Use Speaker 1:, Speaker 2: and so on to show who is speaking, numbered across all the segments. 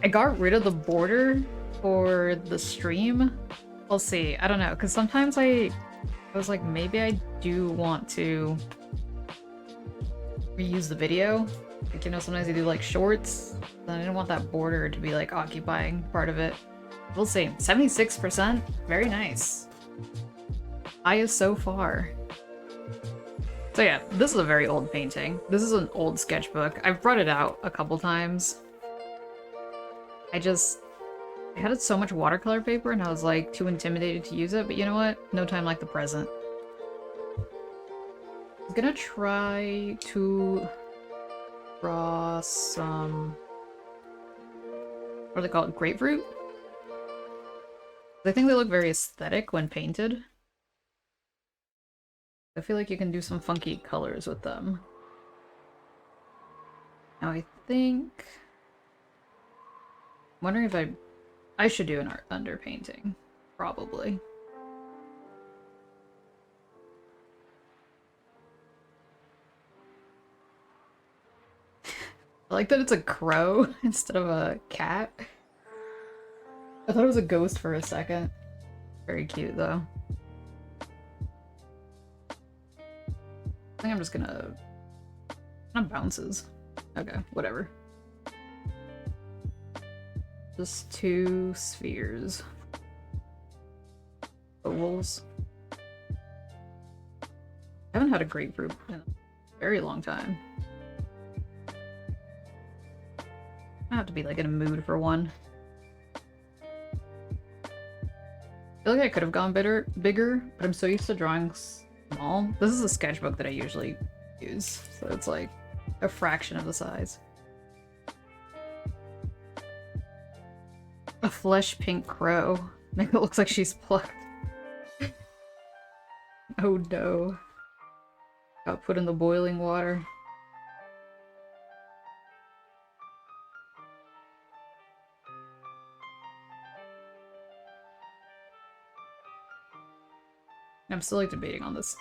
Speaker 1: I got rid of the border for the stream. We'll see. I don't know, because sometimes I was like, maybe I do want to reuse the video. Like, you know, sometimes I do like shorts. Then I didn't want that border to be like occupying part of it. We'll see. 76%? Very nice. Highest so far. So yeah, this is a very old painting. This is an old sketchbook. I've brought it out a couple times. I had so much watercolor paper and I was like too intimidated to use it, but you know what? No time like the present. I'm gonna try to draw some... what do they call it? Grapefruit? I think they look very aesthetic when painted. I feel like you can do some funky colors with them. Now I think... I'm wondering if I should do an art underpainting. Probably. I like that it's a crow instead of a cat. I thought it was a ghost for a second. Very cute though. I think I'm just gonna... kind of bounces. Okay, whatever. Just 2 spheres. Ovals. I haven't had a grapefruit in a very long time. I have to be like in a mood for one. I feel like I could have gone bigger, but I'm so used to drawing small. This is a sketchbook that I usually use, so it's like a fraction of the size. A flesh pink crow. Maybe it looks like she's plucked. Oh no. Got put in the boiling water. I'm still like debating on this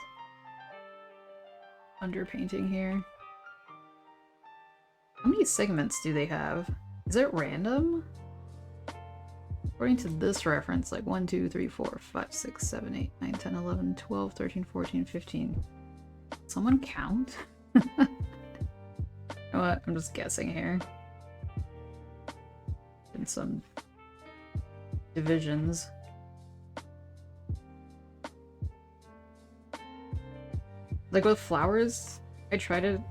Speaker 1: underpainting here. How many segments do they have? Is it random? According to this reference, like 1, 2, 3, 4, 5, 6, 7, 8, 9, 10, 11, 12, 13, 14, 15. Someone count? You know what? I'm just guessing here. In some divisions. Like with flowers, I try to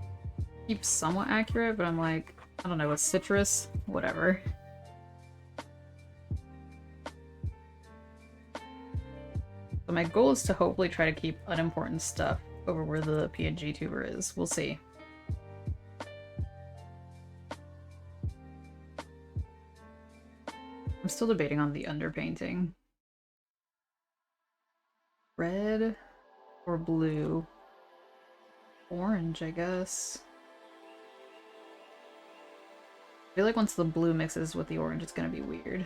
Speaker 1: keep somewhat accurate, but I'm like, I don't know, with citrus, whatever. So my goal is to hopefully try to keep unimportant stuff over where the PNGtuber is. We'll see. I'm still debating on the underpainting. Red or blue? Orange, I guess. I feel like once the blue mixes with the orange, it's gonna be weird.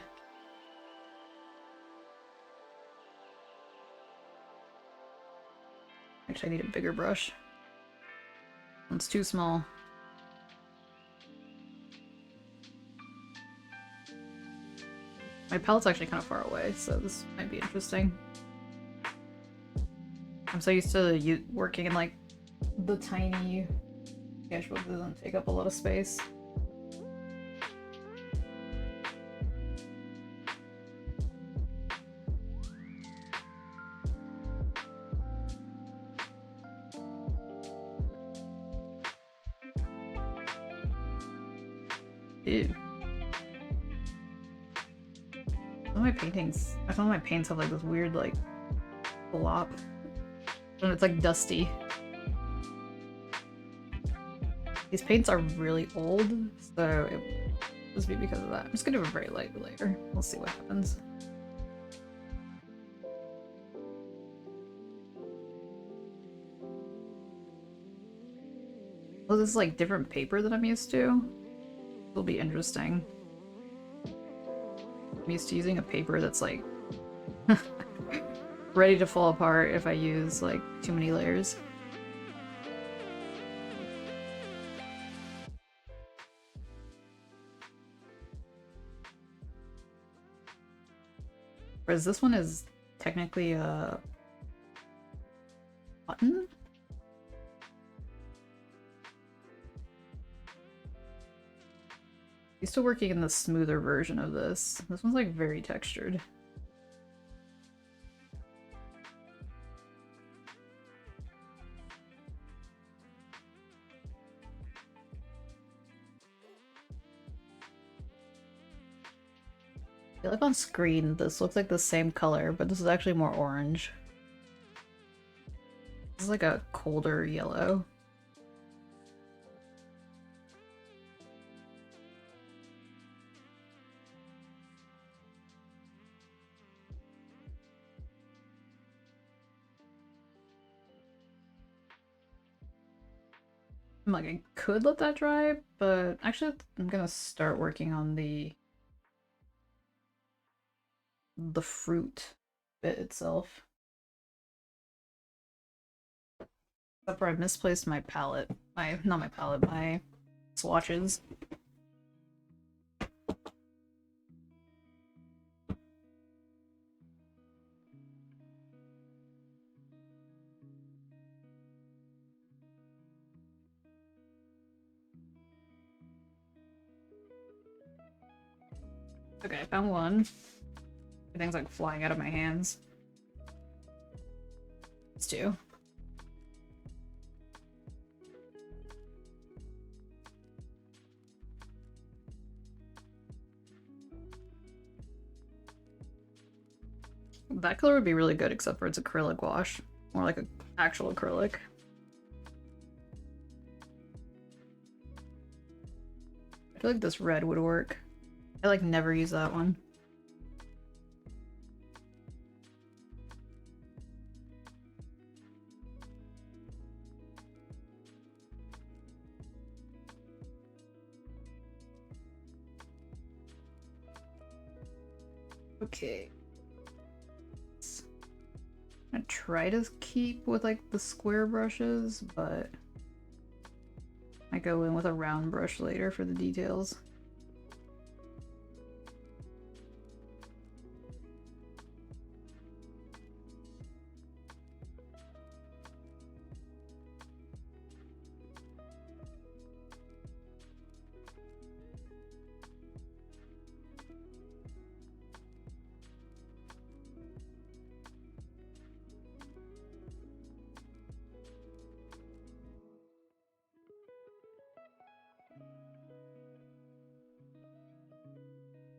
Speaker 1: Actually, I need a bigger brush. It's too small. My palette's actually kind of far away, so this might be interesting. I'm so used to working in like the tiny sketchbook that doesn't take up a lot of space. Ew. Some of my paintings, some of my paints have like this weird like blop. And it's like dusty. These paints are really old, so it must be because of that. I'm just gonna do a very light layer. We'll see what happens. Oh, this is like different paper than I'm used to. It'll be interesting. I'm used to using a paper that's like ready to fall apart if I use like too many layers. Whereas this one is technically a button? Used to working in the smoother version of this. This one's like very textured. I feel like on screen this looks like the same color, but this is actually more orange. This is like a colder yellow. I'm like, I could let that dry, but actually I'm gonna start working on the fruit bit itself. Except for I misplaced my palette. Not my palette, my swatches. Okay, I found one. Everything's like flying out of my hands. It's two. That color would be really good, except for it's acrylic gouache. More like an actual acrylic. I feel like this red would work. I like never use that one. Okay. I'm gonna try to keep with like the square brushes, but I go in with a round brush later for the details.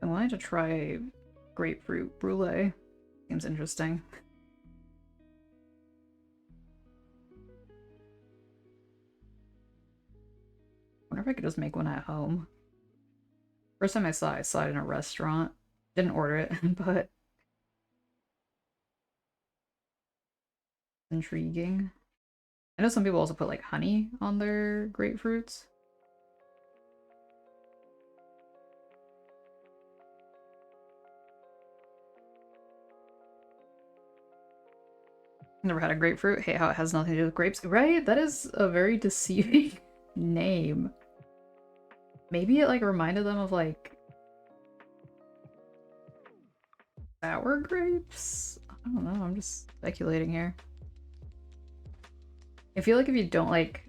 Speaker 1: I wanted to try grapefruit brulee. Seems interesting. Wonder if I could just make one at home. First time I saw it in a restaurant. Didn't order it, but intriguing. I know some people also put like honey on their grapefruits. Never had a grapefruit. Hey, how it has nothing to do with grapes. Right? That is a very deceiving name. Maybe it like reminded them of like sour grapes? I don't know, I'm just speculating here. I feel like if you don't like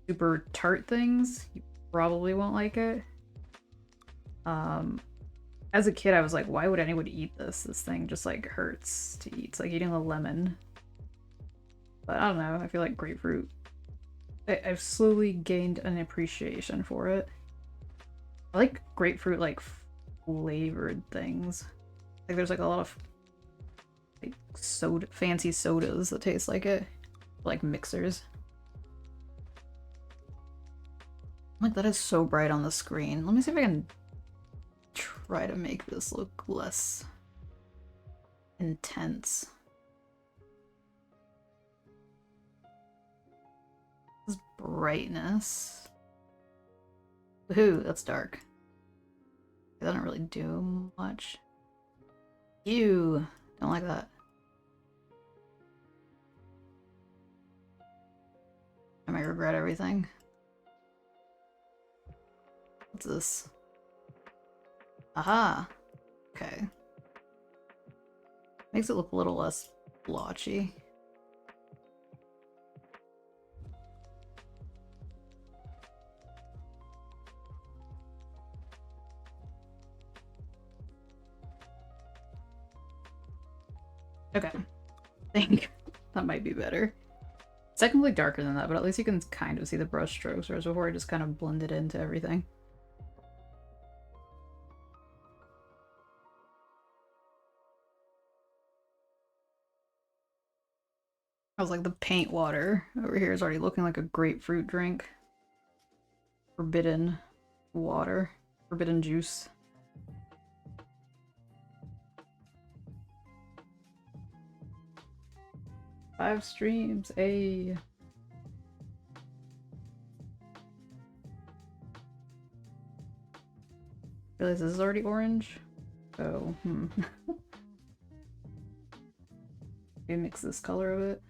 Speaker 1: super tart things, you probably won't like it. As a kid, I was like, why would anyone eat this? This thing just like hurts to eat. It's like eating a lemon. But I don't know, I feel like grapefruit. I've slowly gained an appreciation for it. I like grapefruit like flavored things. Like there's like a lot of like fancy sodas that taste like it. Like mixers. Like that is so bright on the screen. Let me see if I can try to make this look less intense. This brightness. Woohoo, that's dark. That doesn't really do much. Ew, don't like that. I might regret everything. What's this? Aha! Okay. Makes it look a little less blotchy. Okay, I think that might be better. It's technically darker than that, but at least you can kind of see the brush strokes, whereas before I just kind of blended into everything. I was like, the paint water over here is already looking like a grapefruit drink. Forbidden water. Forbidden juice. Five streams, a. Realize this is already orange. Oh, Maybe mix this color a bit.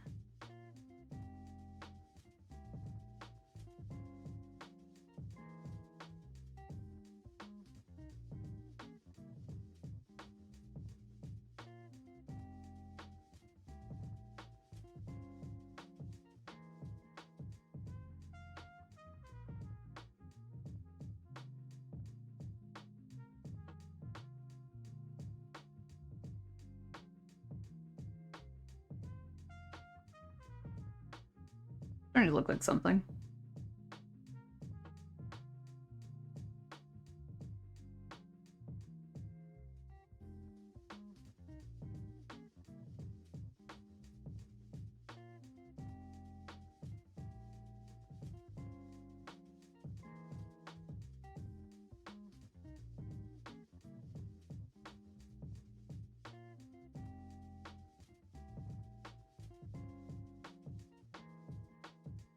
Speaker 1: Starting to look like something.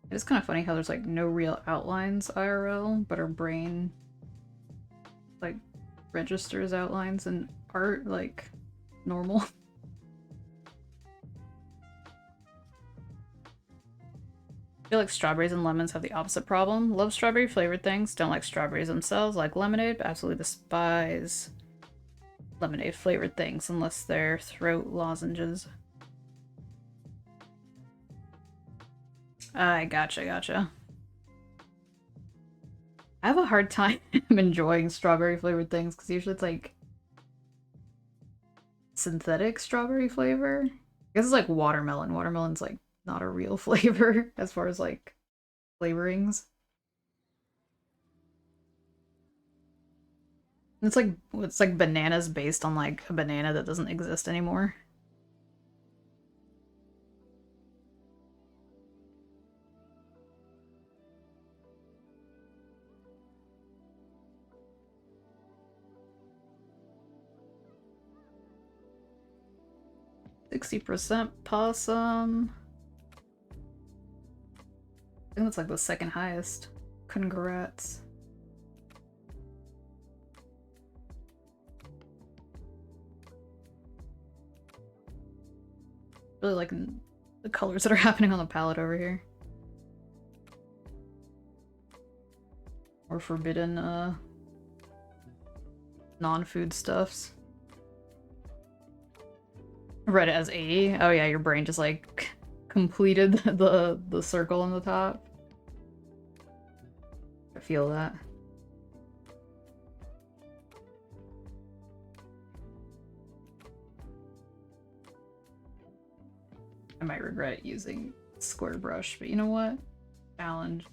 Speaker 1: It's kind of funny how there's like no real outlines IRL, but our brain like registers outlines in art like normal. I feel like strawberries and lemons have the opposite problem. Love strawberry flavored things, don't like strawberries themselves, like lemonade, but absolutely despise lemonade flavored things unless they're throat lozenges. Gotcha. I have a hard time enjoying strawberry flavored things because usually it's like synthetic strawberry flavor. I guess it's like watermelon. Watermelon's like not a real flavor as far as like flavorings. It's like bananas based on like a banana that doesn't exist anymore. %, possum. I think that's like the second highest. Congrats. Really liking the colors that are happening on the palette over here. Or forbidden non-food stuffs. Read it as 80. Oh yeah, your brain just like completed the circle on the top. I feel that. I might regret using square brush, but you know what? Challenge.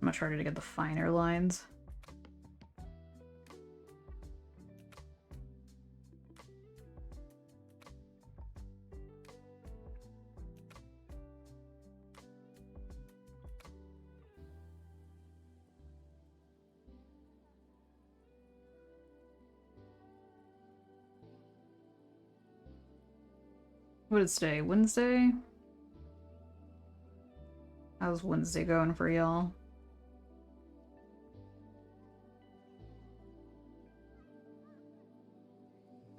Speaker 1: Much harder to get the finer lines. What is today? Wednesday? How's Wednesday going for y'all?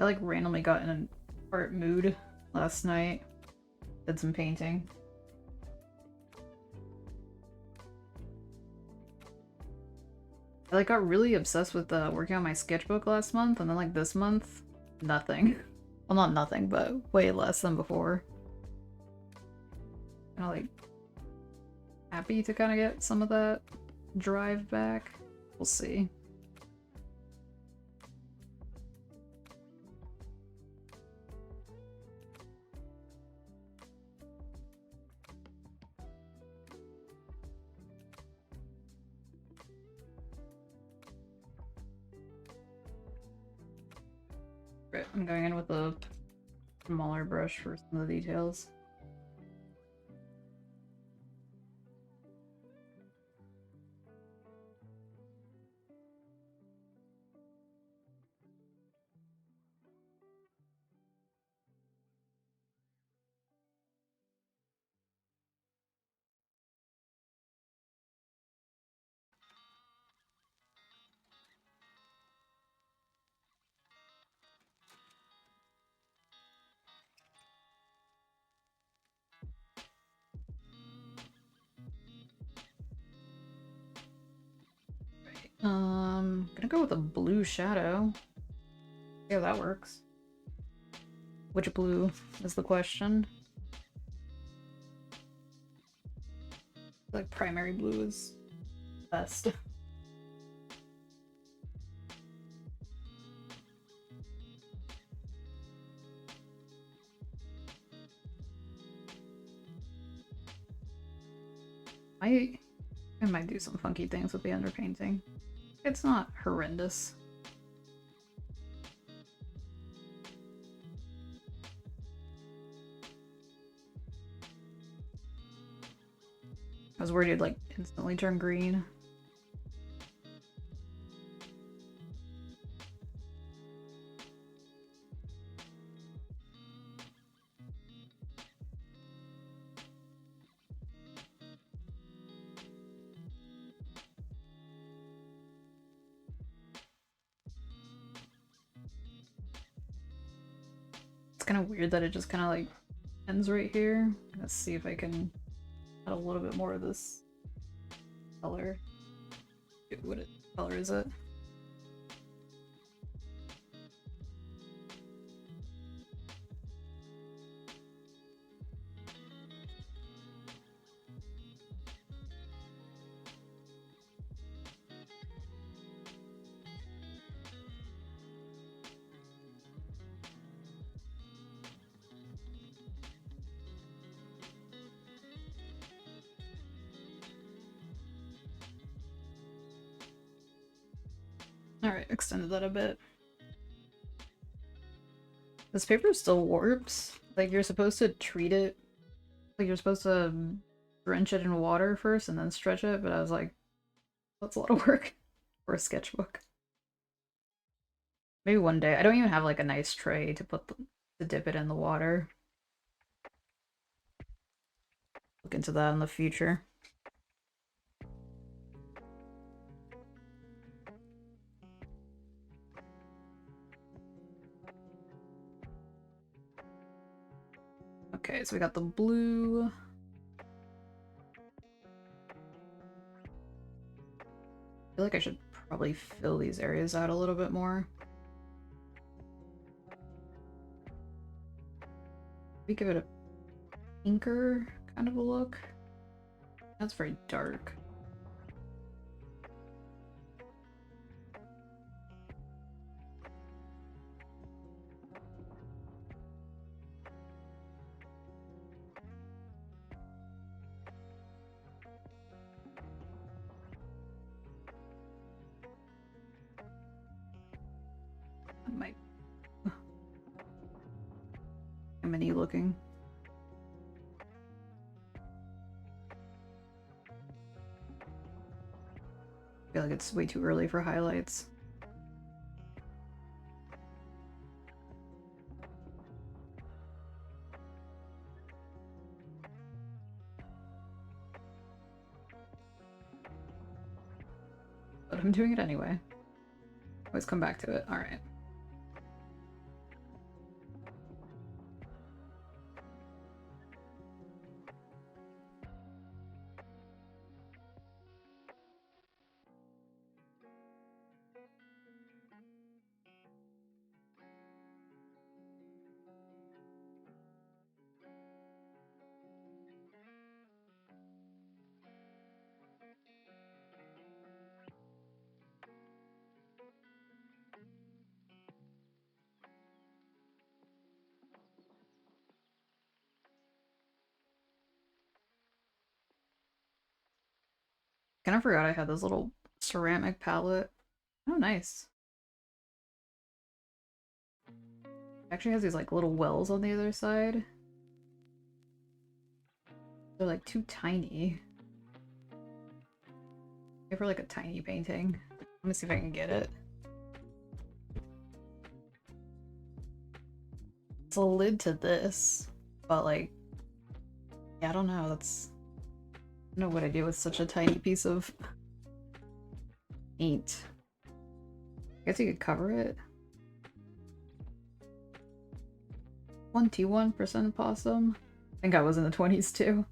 Speaker 1: I like randomly got in an art mood last night. Did some painting. I like got really obsessed with working on my sketchbook last month, and then like this month, nothing. Well, not nothing, but way less than before. Kind of like happy to kind of get some of that drive back. We'll see. Right, I'm going in with a smaller brush for some of the details. Gonna go with a blue shadow. Yeah, that works. Which blue is the question? Like primary blue is best. I might do some funky things with the underpainting. It's not horrendous. I was worried it'd like instantly turn green. It's kind of weird that it just kind of like ends right here. Let's see if I can add a little bit more of this color. What color is it? Alright, extended that a bit. This paper still warps. Like, you're supposed to treat it. Like, you're supposed to drench it in water first and then stretch it, but I was like, that's a lot of work for a sketchbook. Maybe one day. I don't even have like a nice tray to to dip it in the water. Look into that in the future. Okay, so we got the blue. I feel like I should probably fill these areas out a little bit more. Maybe give it a pinker kind of a look. That's very dark. That might mini looking. I feel like it's way too early for highlights. But I'm doing it anyway. Always come back to it. Alright. Kind of forgot I had this little ceramic palette. Oh, nice. Actually has these like little wells on the other side. They're like too tiny. Maybe for like a tiny painting. Let me see if I can get it. It's a lid to this, but like, yeah, I don't know. I don't know what I do with such a tiny piece of paint. I guess you could cover it. 21% opossum. I think I was in the 20s too.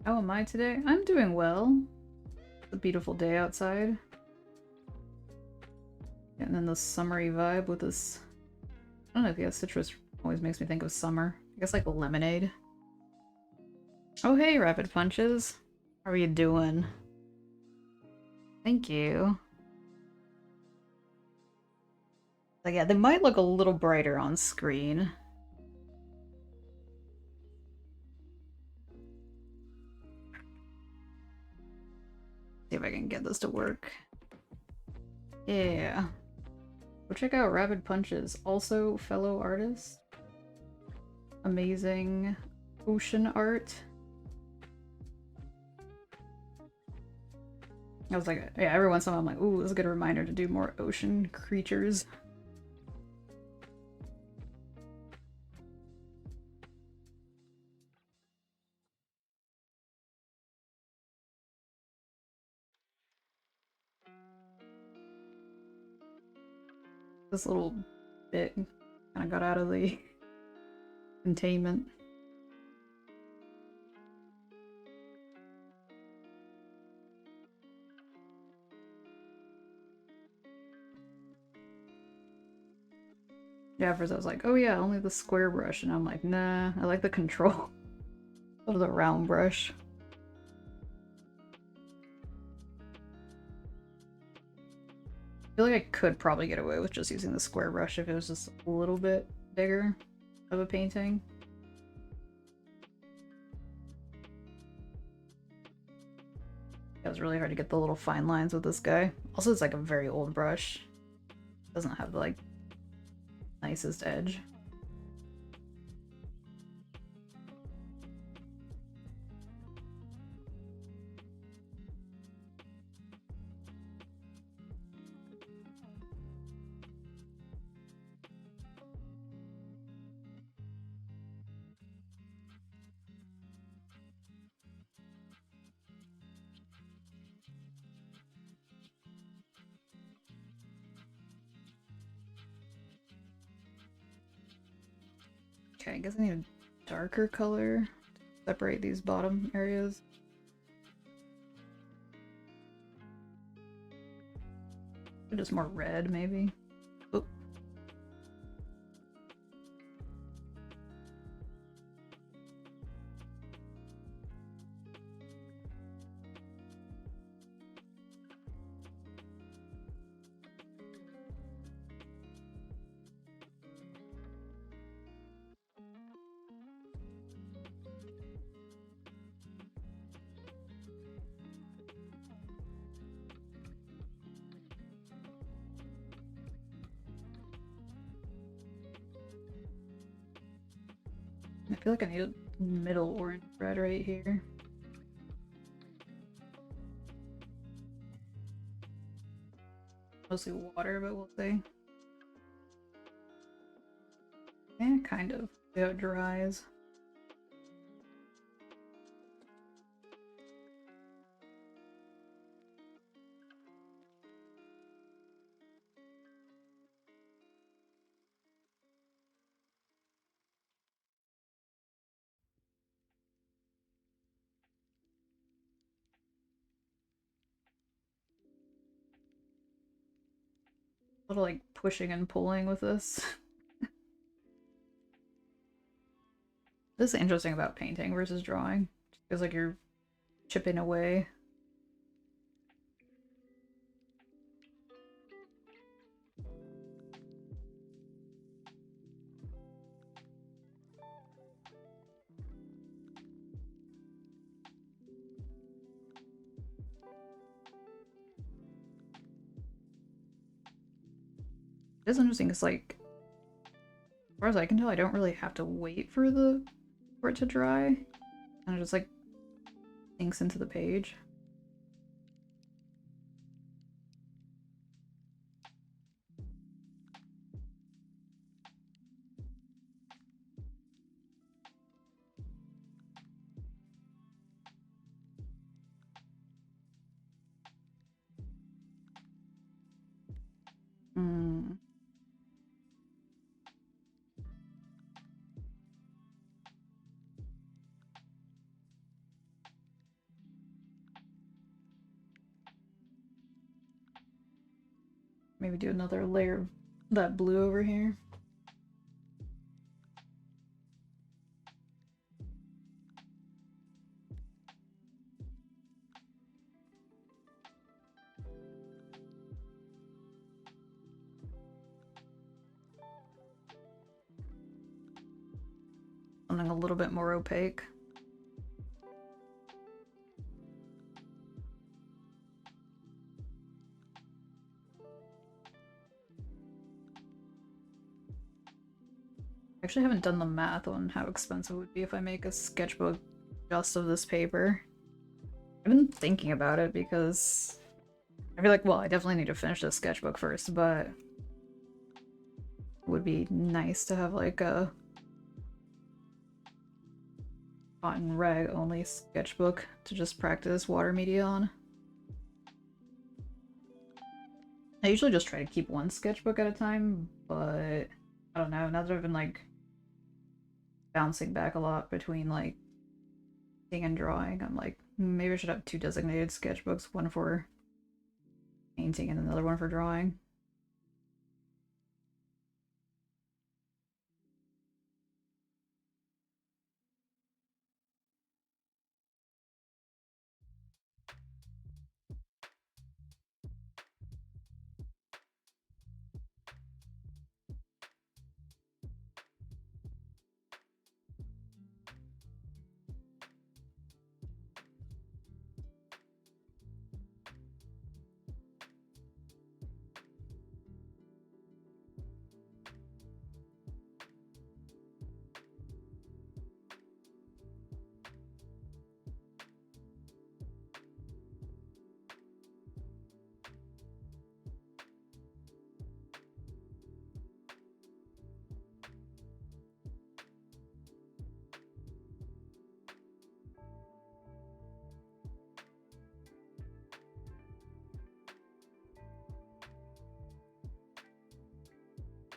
Speaker 1: How am I today? I'm doing well. It's a beautiful day outside. And then the summery vibe with this. I don't know if yeah, citrus always makes me think of summer. I guess like lemonade. Oh hey, Rapid Punches. How are you doing? Thank you. Like, yeah, they might look a little brighter on screen. See if I can get this to work. Yeah. Go check out Rapid Punches, also fellow artist. Amazing ocean art. I was like, yeah, every once in a while I'm like, ooh, this is a good reminder to do more ocean creatures. This little bit kind of got out of the containment. Yeah, at first I was like, oh yeah, only the square brush, and I'm like, nah, I like the control of the round brush. I feel like I could probably get away with just using the square brush if it was just a little bit bigger of a painting. It was really hard to get the little fine lines with this guy. Also, it's like a very old brush. Doesn't have the like nicest edge. Okay, I guess I need a darker color to separate these bottom areas. Or just more red, maybe. Oop. I feel like I need a middle orange red right here. Mostly water, but we'll see. Yeah, kind of. See how it dries. A little like pushing and pulling with this. This is interesting about painting versus drawing. It feels like you're chipping away. It's interesting because, like, as far as I can tell, I don't really have to wait for it to dry. And it just, like, sinks into the page. Hmm. Maybe do another layer of that blue over here. Something a little bit more opaque. I actually haven't done the math on how expensive it would be if I make a sketchbook just of this paper. I've been thinking about it because I feel like, well, I definitely need to finish this sketchbook first, but it would be nice to have like a cotton rag only sketchbook to just practice water media on. I usually just try to keep one sketchbook at a time, but I don't know, now that I've been like bouncing back a lot between like painting and drawing, I'm like, maybe I should have two designated sketchbooks, one for painting and another one for drawing.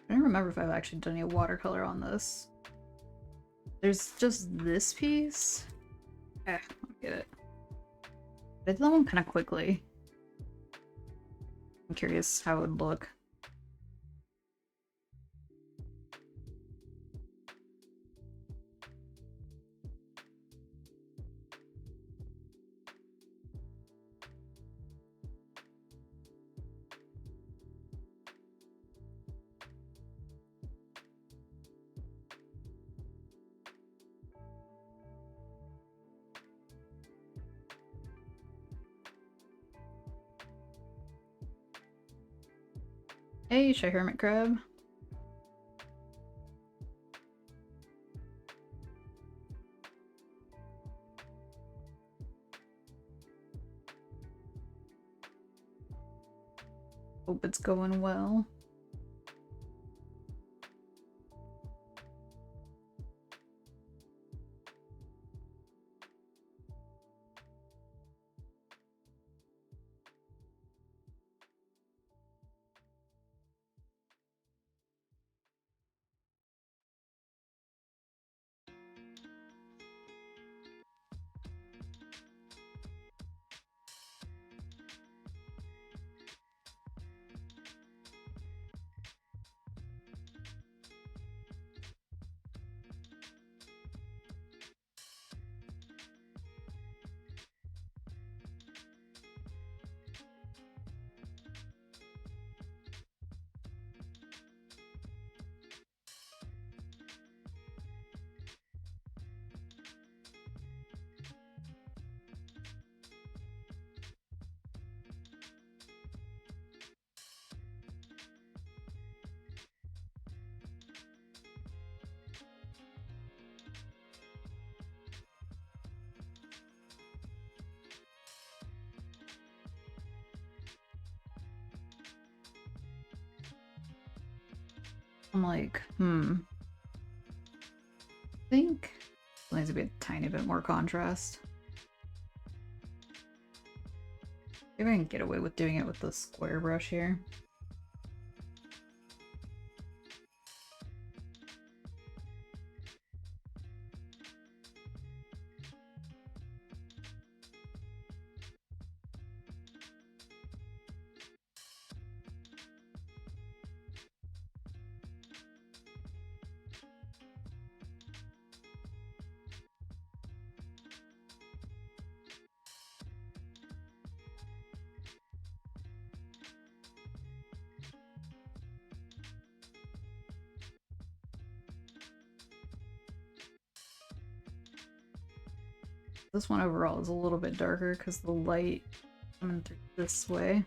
Speaker 1: I don't remember if I've actually done any watercolor on this. There's just this piece. I'll get it. I did that one kind of quickly. I'm curious how it would look. Hey, Shy Hermit Crab. Hope it's going well. I'm like, I think it needs to be a tiny bit more contrast. Maybe I can get away with doing it with the square brush here. This one overall is a little bit darker because the light coming through this way.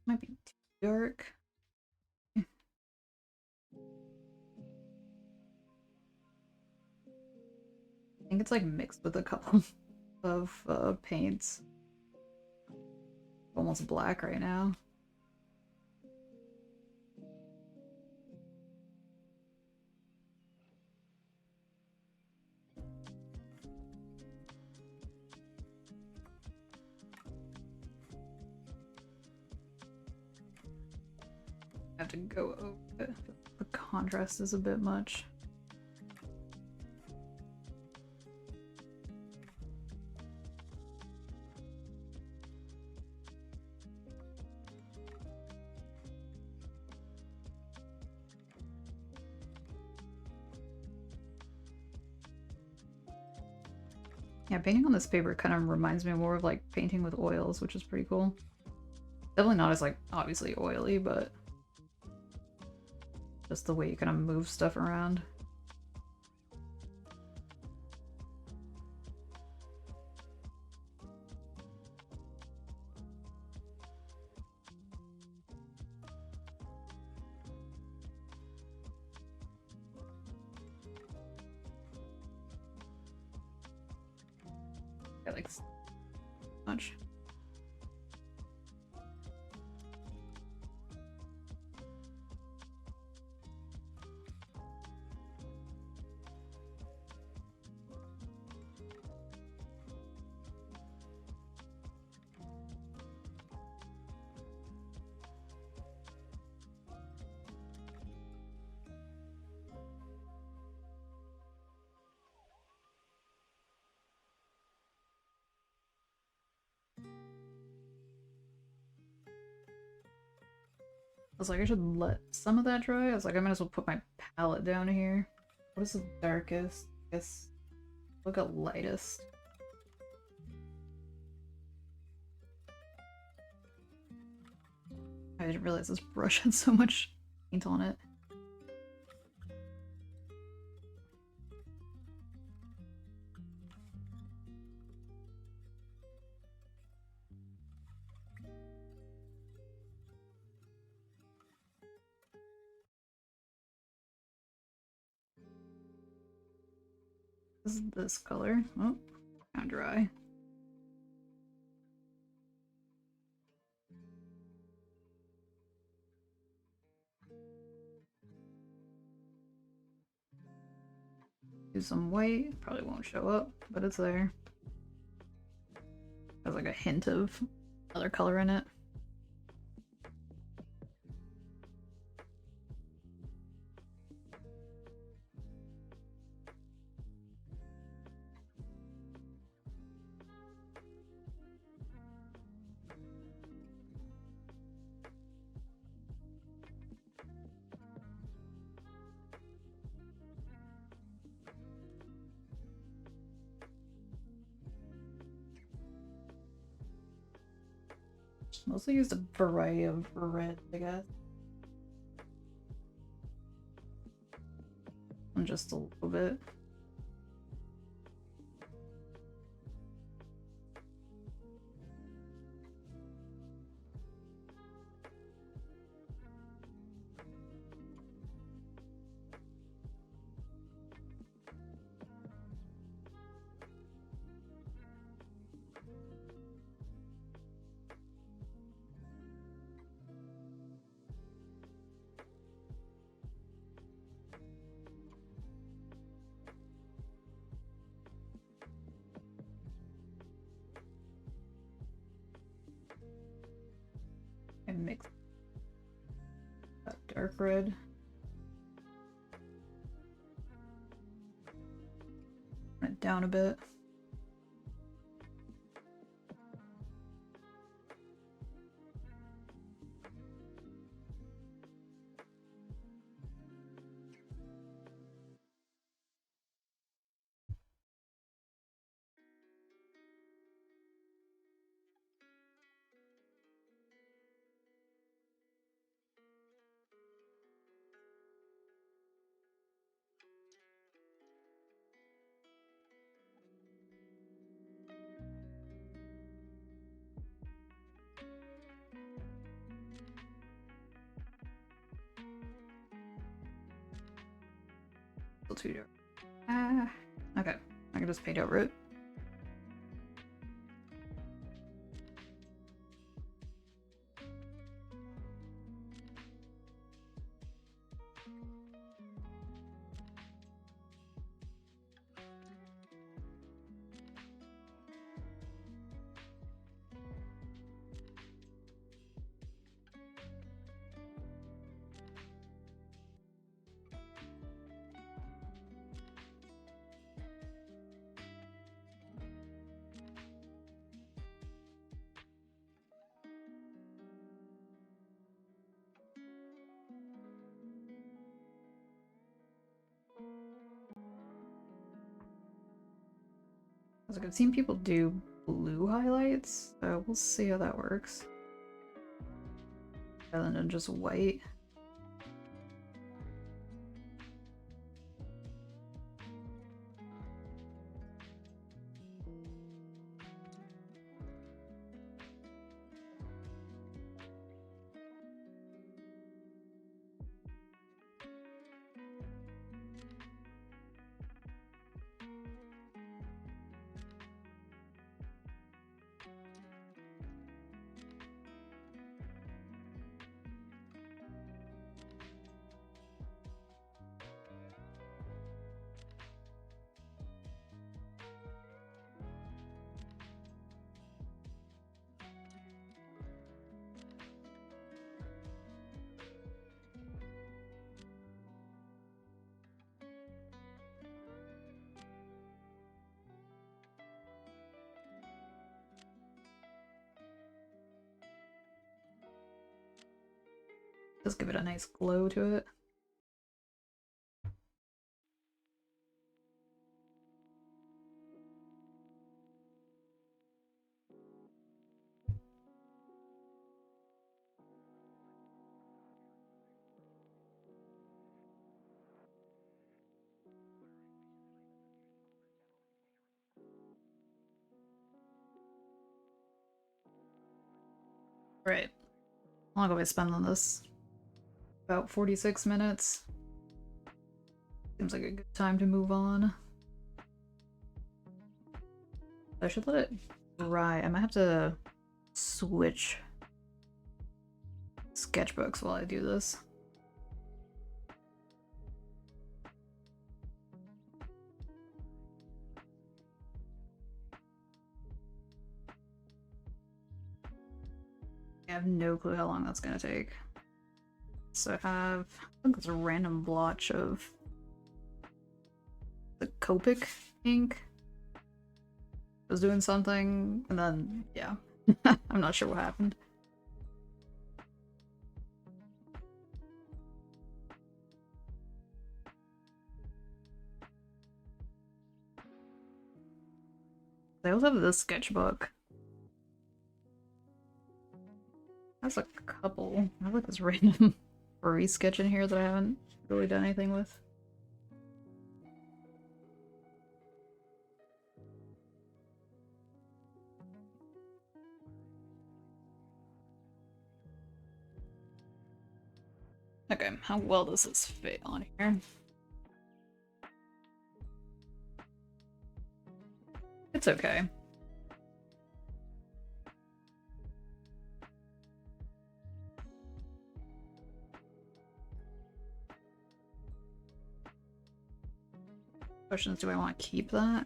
Speaker 1: Might be too dark. I think it's like mixed with a couple of paints. Almost black right now. I have to go over it. The contrast is a bit much. Yeah, painting on this paper kind of reminds me more of like painting with oils, which is pretty cool. Definitely not as like obviously oily, but just the way you kind of move stuff around. I like much. I was like, I should let some of that dry. I was like, I might as well put my palette down here. What is the darkest? I guess look at lightest. I didn't realize this brush had so much paint on it. This is this color. Oh, kind of dry. Do some white. Probably won't show up, but it's there. Has like a hint of other color in it. Mostly used a variety of red, I guess. And just a little bit. And mix that dark red. Turn it down a bit. Still too dark. Okay. I can just paint over it. Like I've seen people do blue highlights, so we'll see how that works. Rather than just white. Just give it a nice glow to it. Right. How long have I spent on this? About 46 minutes. Seems like a good time to move on. I should let it dry. I might have to switch sketchbooks while I do this. I have no clue how long that's gonna take. So I think it's a random blotch of the Copic ink. I was doing something, and then, yeah. I'm not sure what happened. I also have this sketchbook. There's a couple. I have like this random furry sketch in here that I haven't really done anything with. Okay, how well does this fit on here? It's okay. Question is, do I want to keep that?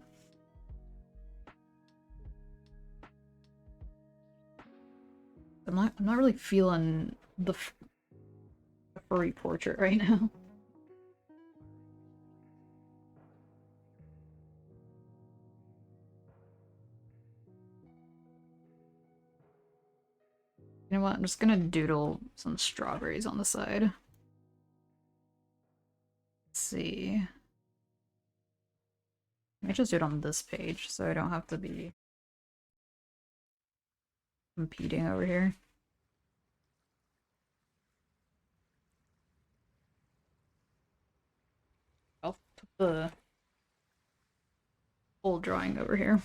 Speaker 1: I'm not really feeling the furry portrait right now. You know what? I'm just gonna doodle some strawberries on the side. Let's see. I might just do it on this page so I don't have to be competing over here. I'll put the full drawing over here.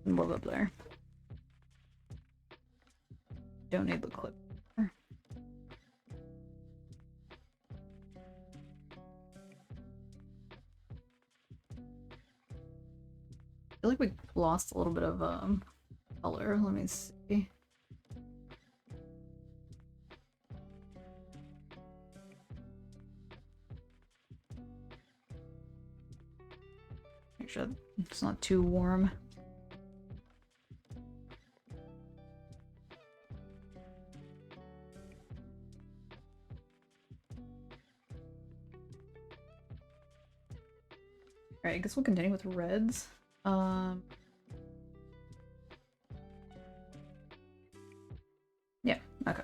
Speaker 1: And move up there. Don't need the clip. I feel like we lost a little bit of color. Let me see. Make sure it's not too warm. Alright, I guess we'll continue with reds. Yeah, okay.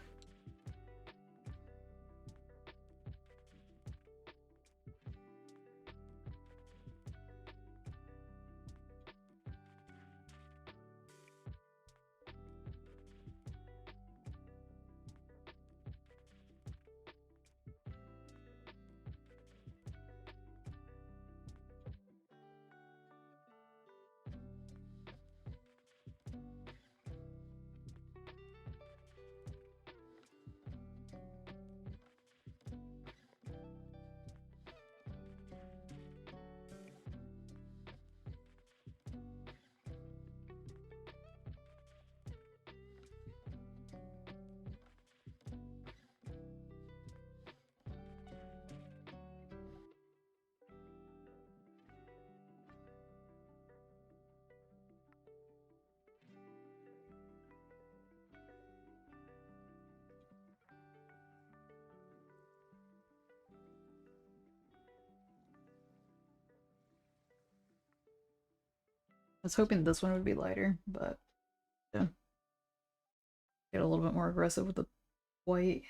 Speaker 1: I was hoping this one would be lighter, but yeah. Get a little bit more aggressive with the white.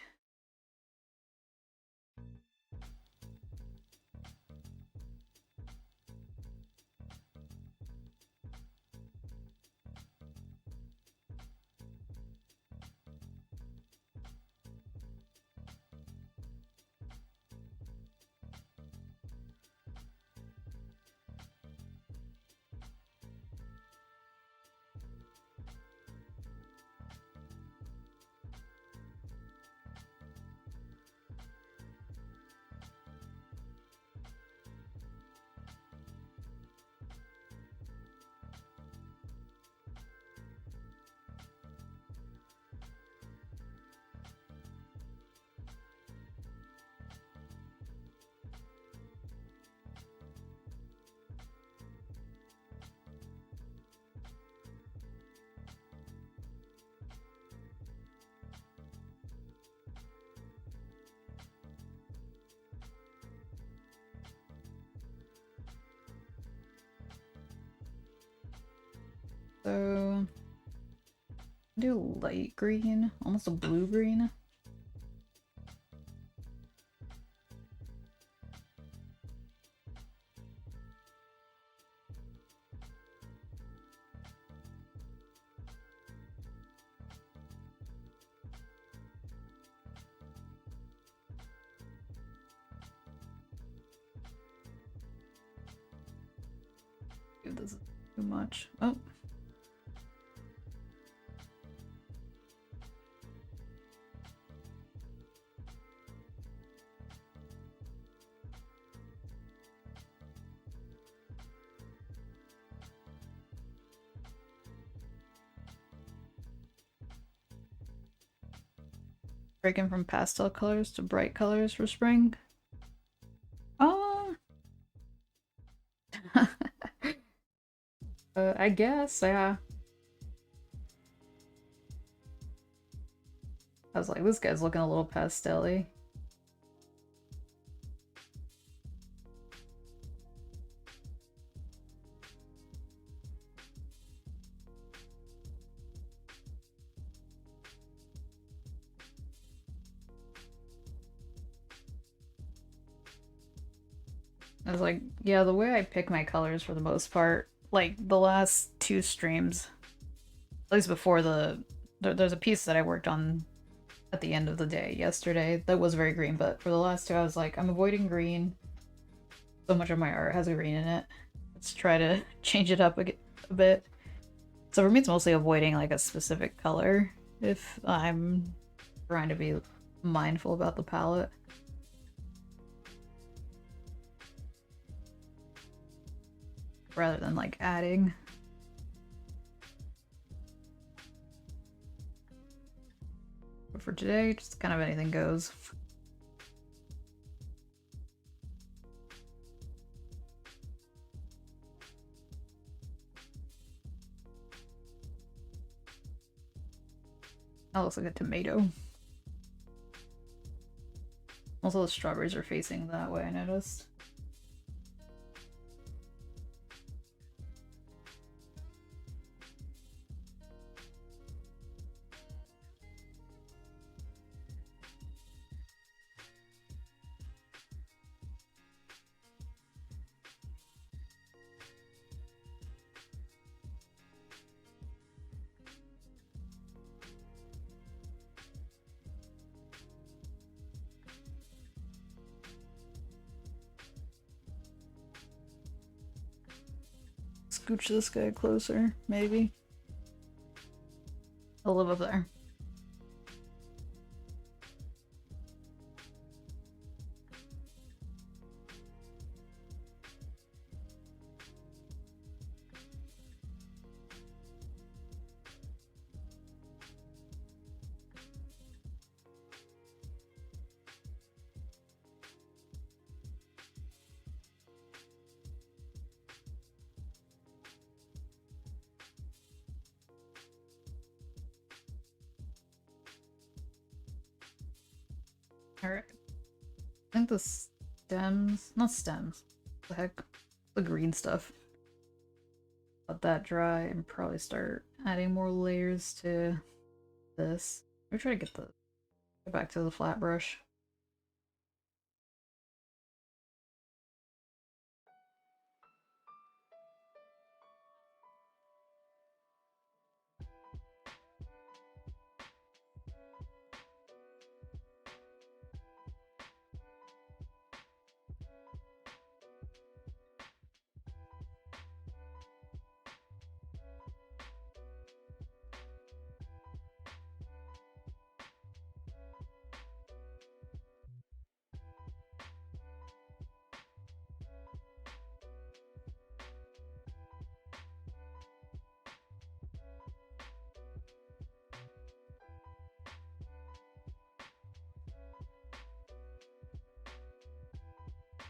Speaker 1: So do light green, almost a blue green. this is too much. Oh. Breaking from pastel colors to bright colors for spring. Oh. I guess, yeah. I was like, this guy's looking a little pastel-y. I was like, yeah, the way I pick my colors for the most part, like the last two streams, at least before there's a piece that I worked on at the end of the day yesterday that was very green, but for the last two I was like, I'm avoiding green. So much of my art has green in it. Let's try to change it up a bit. So for me it's mostly avoiding like a specific color if I'm trying to be mindful about the palette. Rather than like adding. But for today, just kind of anything goes. That looks like a tomato. Also, the strawberries are facing that way, I noticed. Scooch this guy closer, maybe. I'll live up there. Alright. I think the stems, not stems, what the heck, the green stuff. Let that dry and probably start adding more layers to this. We're trying to get back to the flat brush.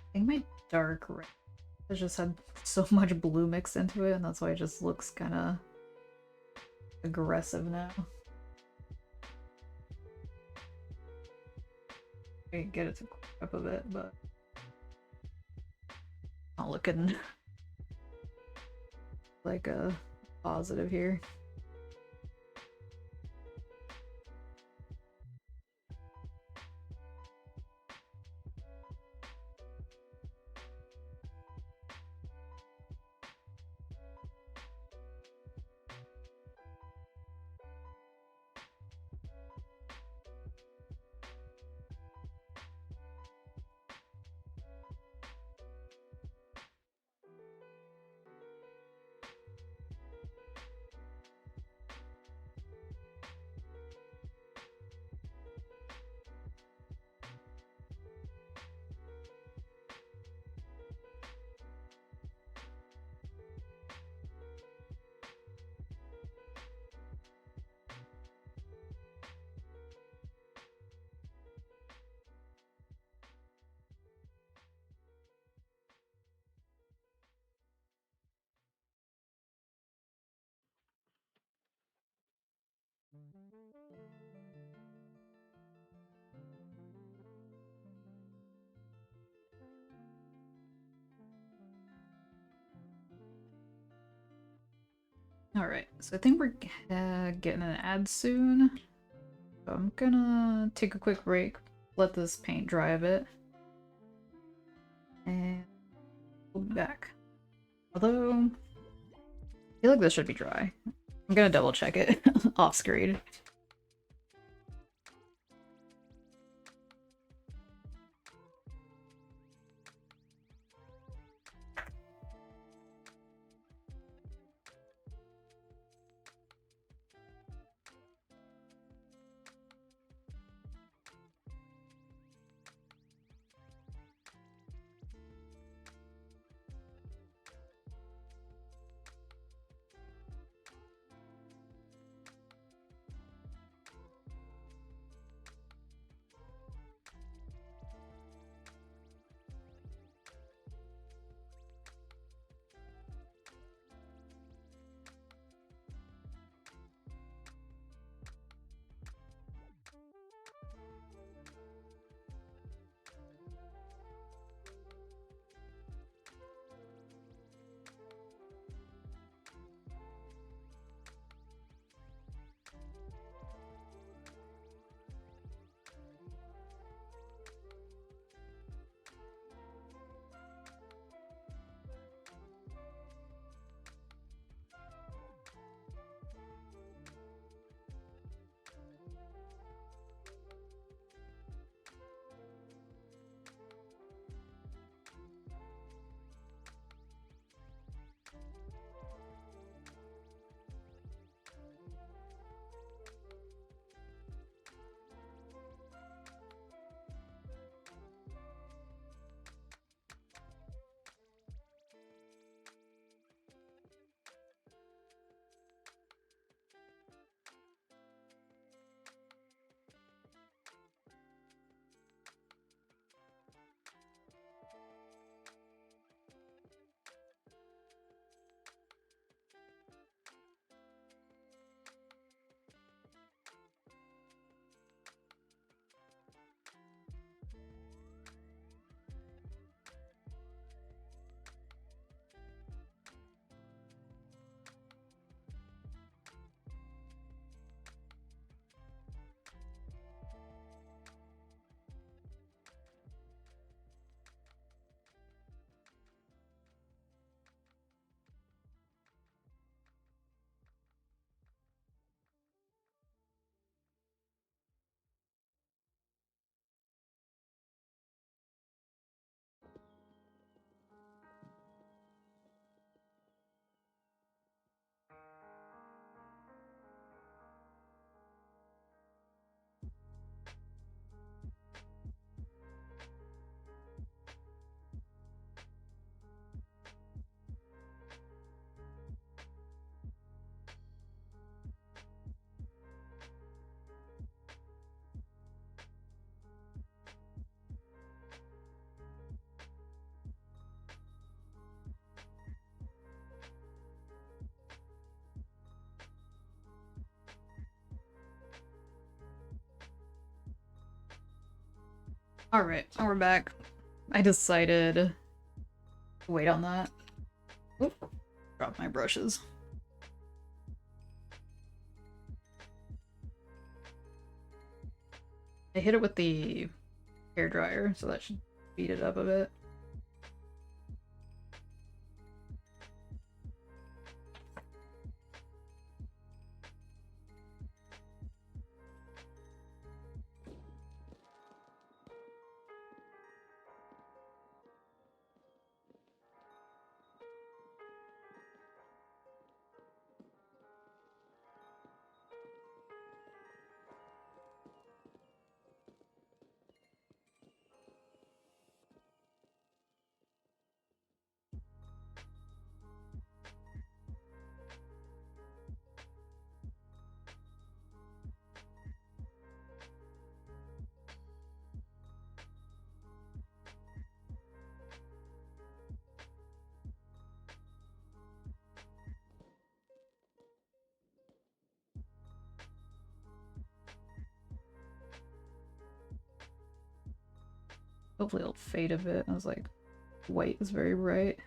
Speaker 1: I think my dark red has just had so much blue mixed into it, and that's why it just looks kind of aggressive now. I can get it to clear up a bit, but not looking like a positive here. Alright, so I think we're getting an ad soon. So I'm gonna take a quick break, let this paint dry a bit, and we'll be back. Although, I feel like this should be dry. I'm gonna double check it off screen. Alright, and we're back. I decided to wait on that. Oop, dropped my brushes. I hit it with the hairdryer, so that should speed it up a bit. Hopefully it'll fade a bit. I was like, white is very bright.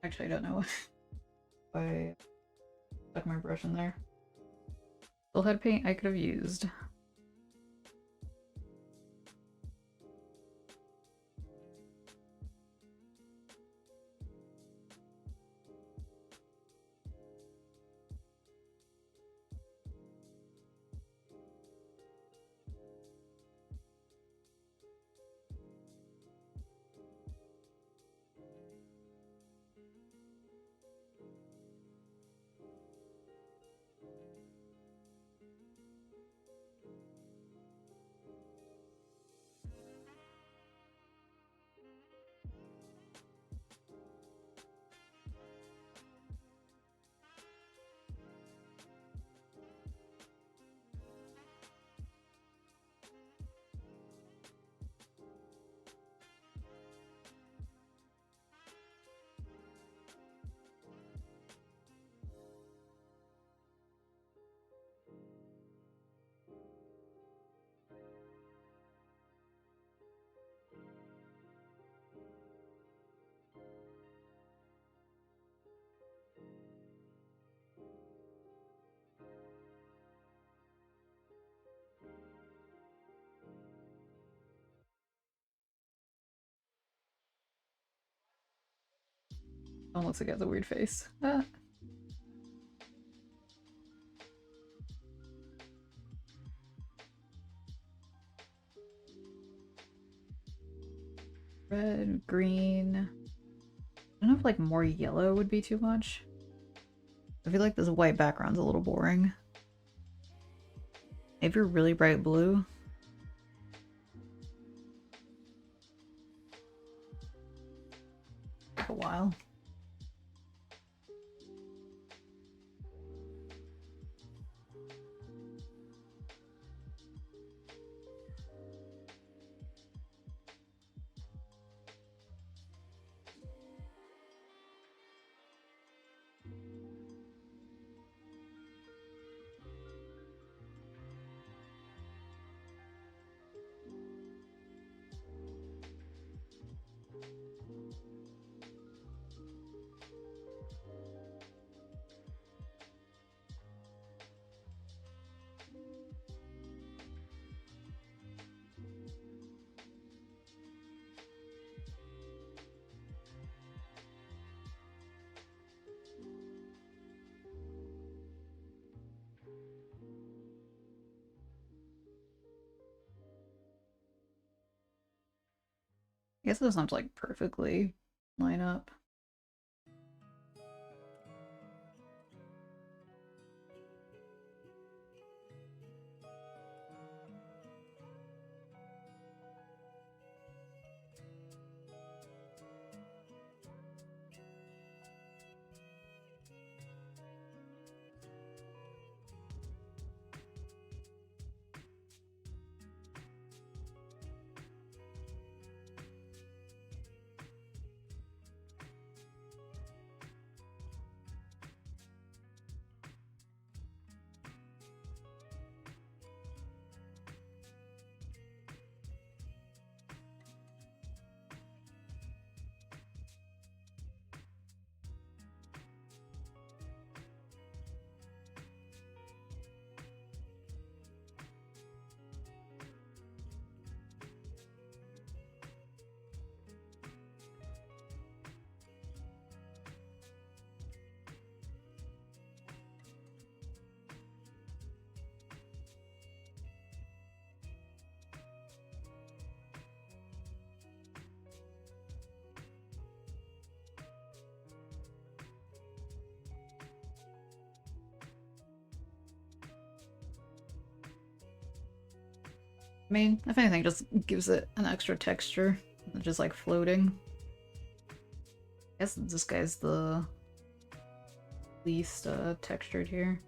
Speaker 1: Actually, I don't know if I stuck my brush in there. Still had paint I could have used. Oh, looks like it has a weird face. Ah. Red, green. I don't know if like more yellow would be too much. I feel like this white background's a little boring. Maybe a really bright blue. Take a while. I guess it doesn't have to like perfectly line up. I mean, if anything, just gives it an extra texture, just like floating. I guess this guy's the least textured here.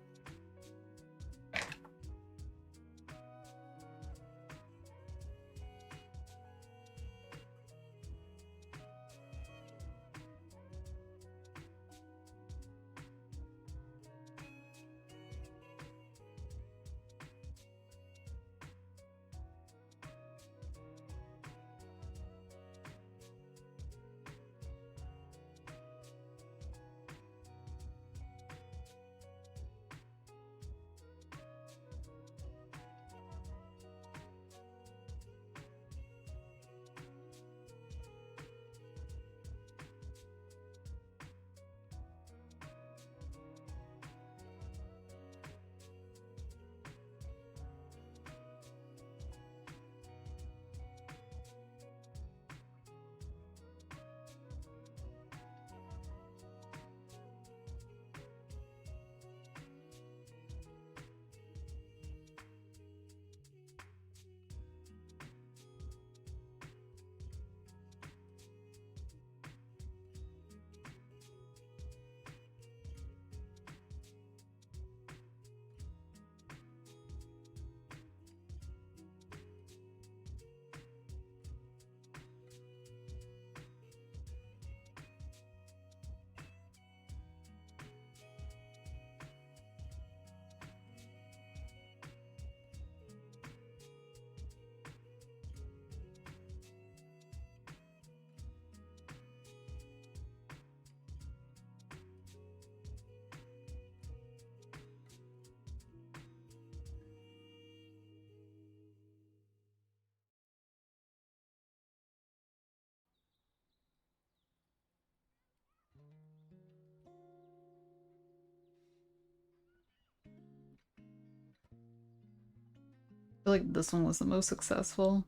Speaker 1: feel like this one was the most successful.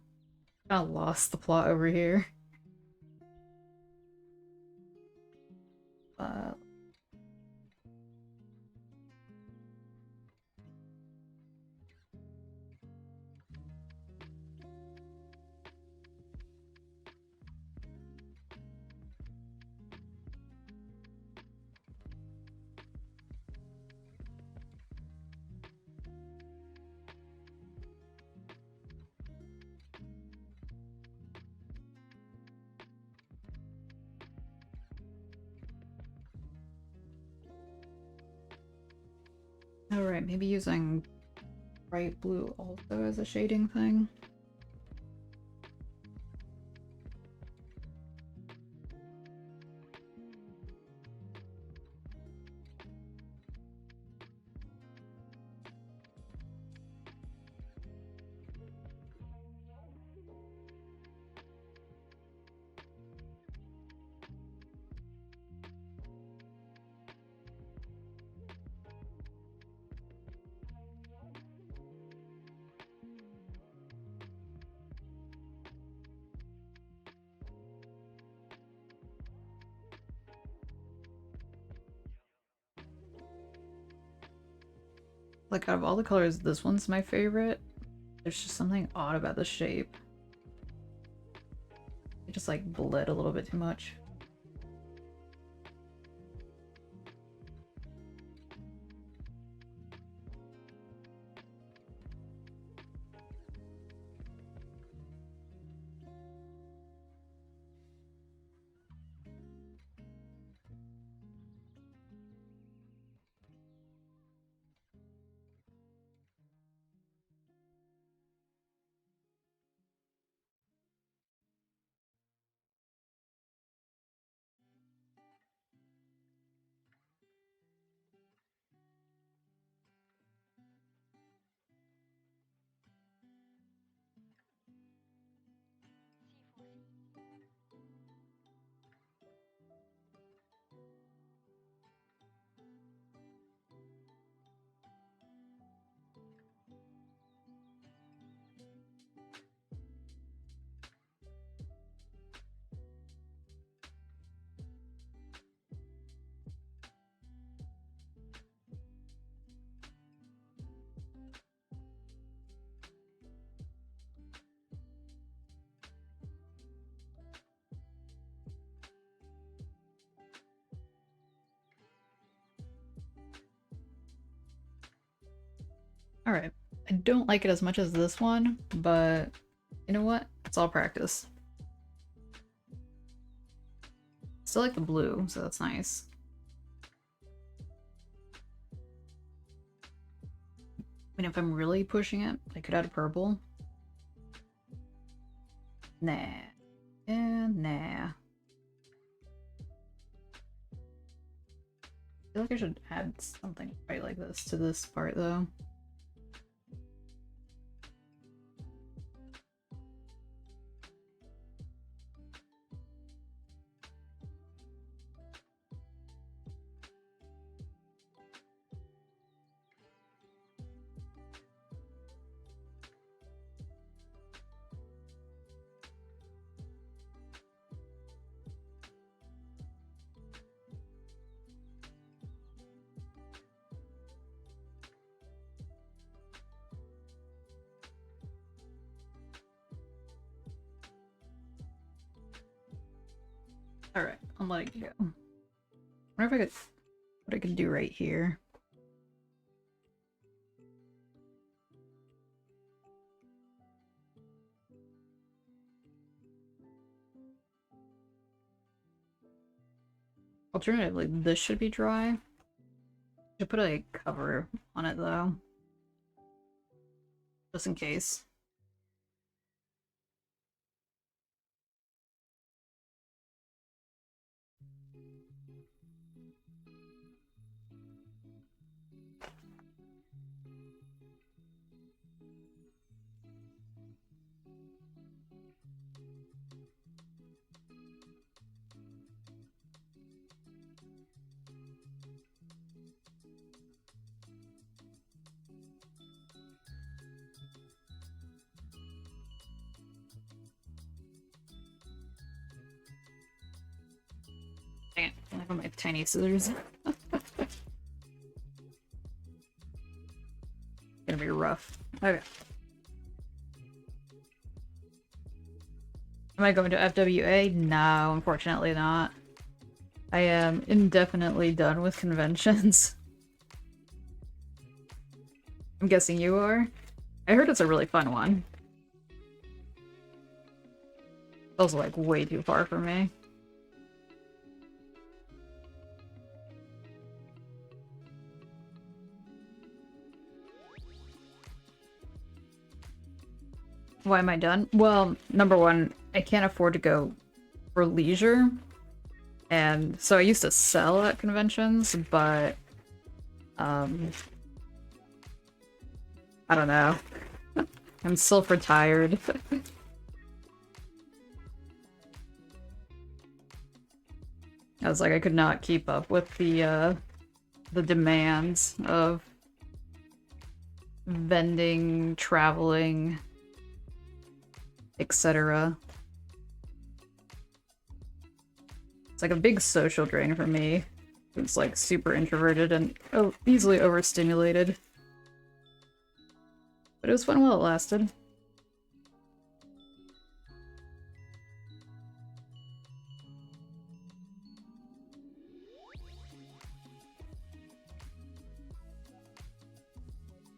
Speaker 1: I lost the plot over here. Alright, maybe using bright blue also as a shading thing. Like, out of all the colors, this one's my favorite. There's just something odd about the shape. It just, like, bled a little bit too much. Alright. I don't like it as much as this one, but you know what? It's all practice. Still like the blue, so that's nice. I mean, if I'm really pushing it, I could add a purple. Nah. And nah. I feel like I should add something right like this to this part, though. Alright, I'm letting it go. I wonder if I could, what I could do right here. Alternatively, this should be dry. Should put a cover on it though. Just in case. Dang it, I have my tiny scissors. Gonna be rough. Okay. Am I going to FWA? No, unfortunately not. I am indefinitely done with conventions. I'm guessing you are? I heard it's a really fun one. Feels like way too far for me. Why am I done? Well, number one, I can't afford to go for leisure. And so I used to sell at conventions, but I don't know. I'm still retired. I was like, I could not keep up with the demands of vending, traveling, etc. It's like a big social drain for me. It's like super introverted and easily overstimulated. But it was fun while it lasted.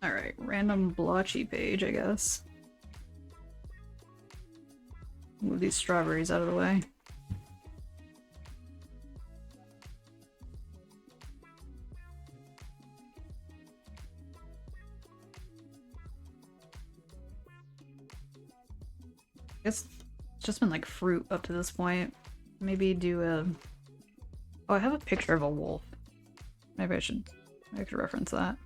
Speaker 1: Alright, random blotchy page, I guess. Move these strawberries out of the way. I guess it's just been like fruit up to this point. Maybe do a... Oh, I have a picture of a wolf. Maybe I should reference that.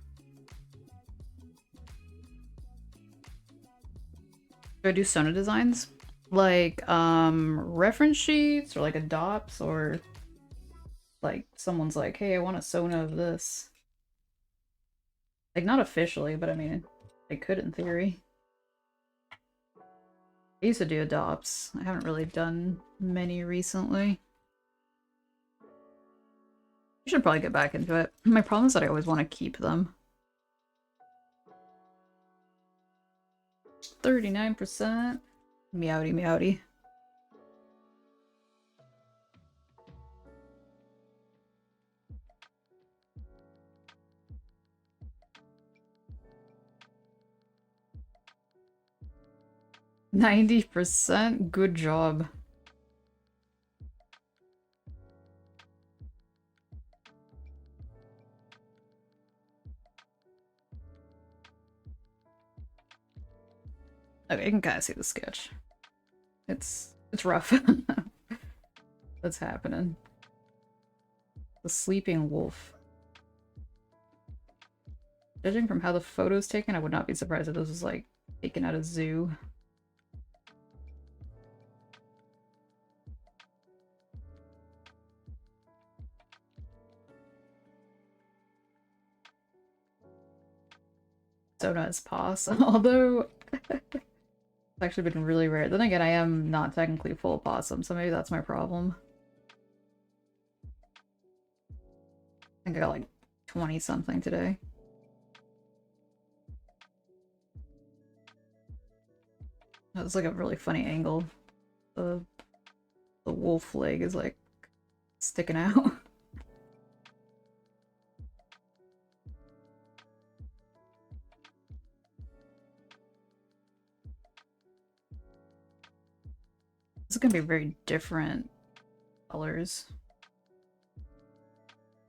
Speaker 1: Do I do Sona designs? Like, reference sheets or like adopts or like someone's like, hey, I want a Sona of this. Like, not officially, but I mean, I could in theory. I used to do adopts. I haven't really done many recently. I should probably get back into it. My problem is that I always want to keep them. 39%. Meowdy meowdy. %? Good job. Okay, you can kind of see the sketch. It's rough. What's happening? The sleeping wolf. Judging from how the photo's taken, I would not be surprised if this was like taken at a zoo. Sona is pos, although it's actually been really rare. Then again, I am not technically full opossum, so maybe that's my problem. I think I got like 20 something today. That was like a really funny angle. The wolf leg is like sticking out. This is gonna be very different colors.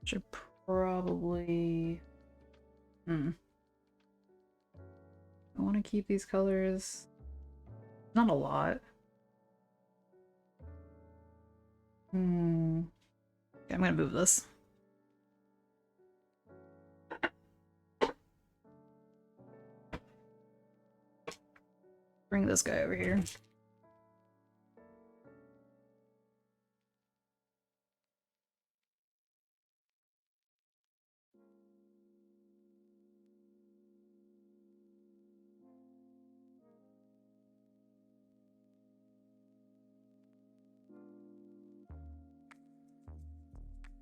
Speaker 1: Should probably... I want to keep these colors. Not a lot. Okay, I'm gonna move this. Bring this guy over here.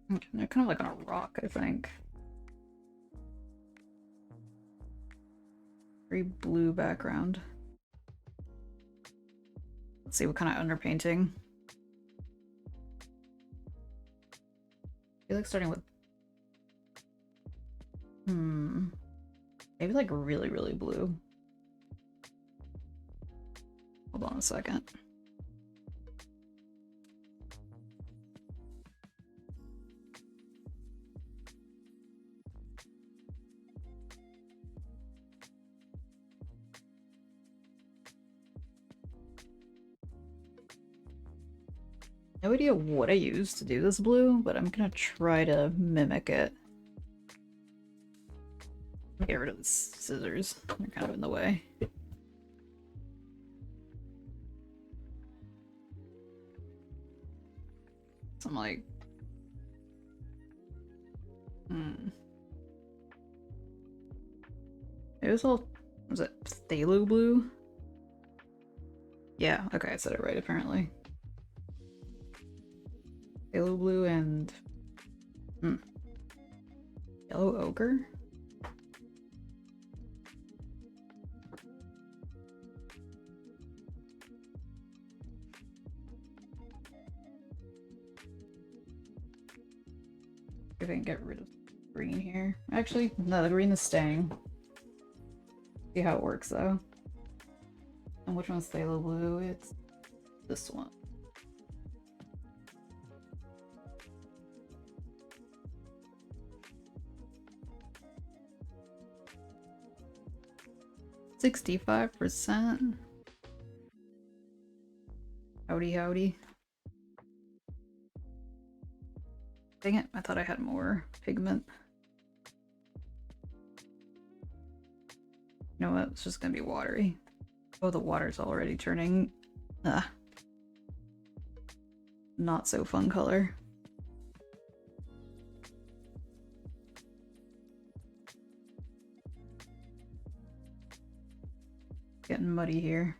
Speaker 1: They're kind of like on a rock, I think. Very blue background. Let's see what kind of underpainting. I feel like starting with maybe like really, really blue. Hold on a second. No idea what I used to do this blue, but I'm gonna try to mimic it. Get rid of the scissors. They're kind of in the way. So I'm like... It was all... Was it phthalo blue? Yeah, okay, I said it right apparently. Phthalo blue and... Yellow ochre? If I can get rid of green here. Actually, no, the green is staying. See how it works though. And which one's phthalo blue? It's this one. $65%. Howdy, howdy. Dang it, I thought I had more pigment. You know what? It's just gonna be watery. Oh, the water's already turning not so fun color. Getting muddy here.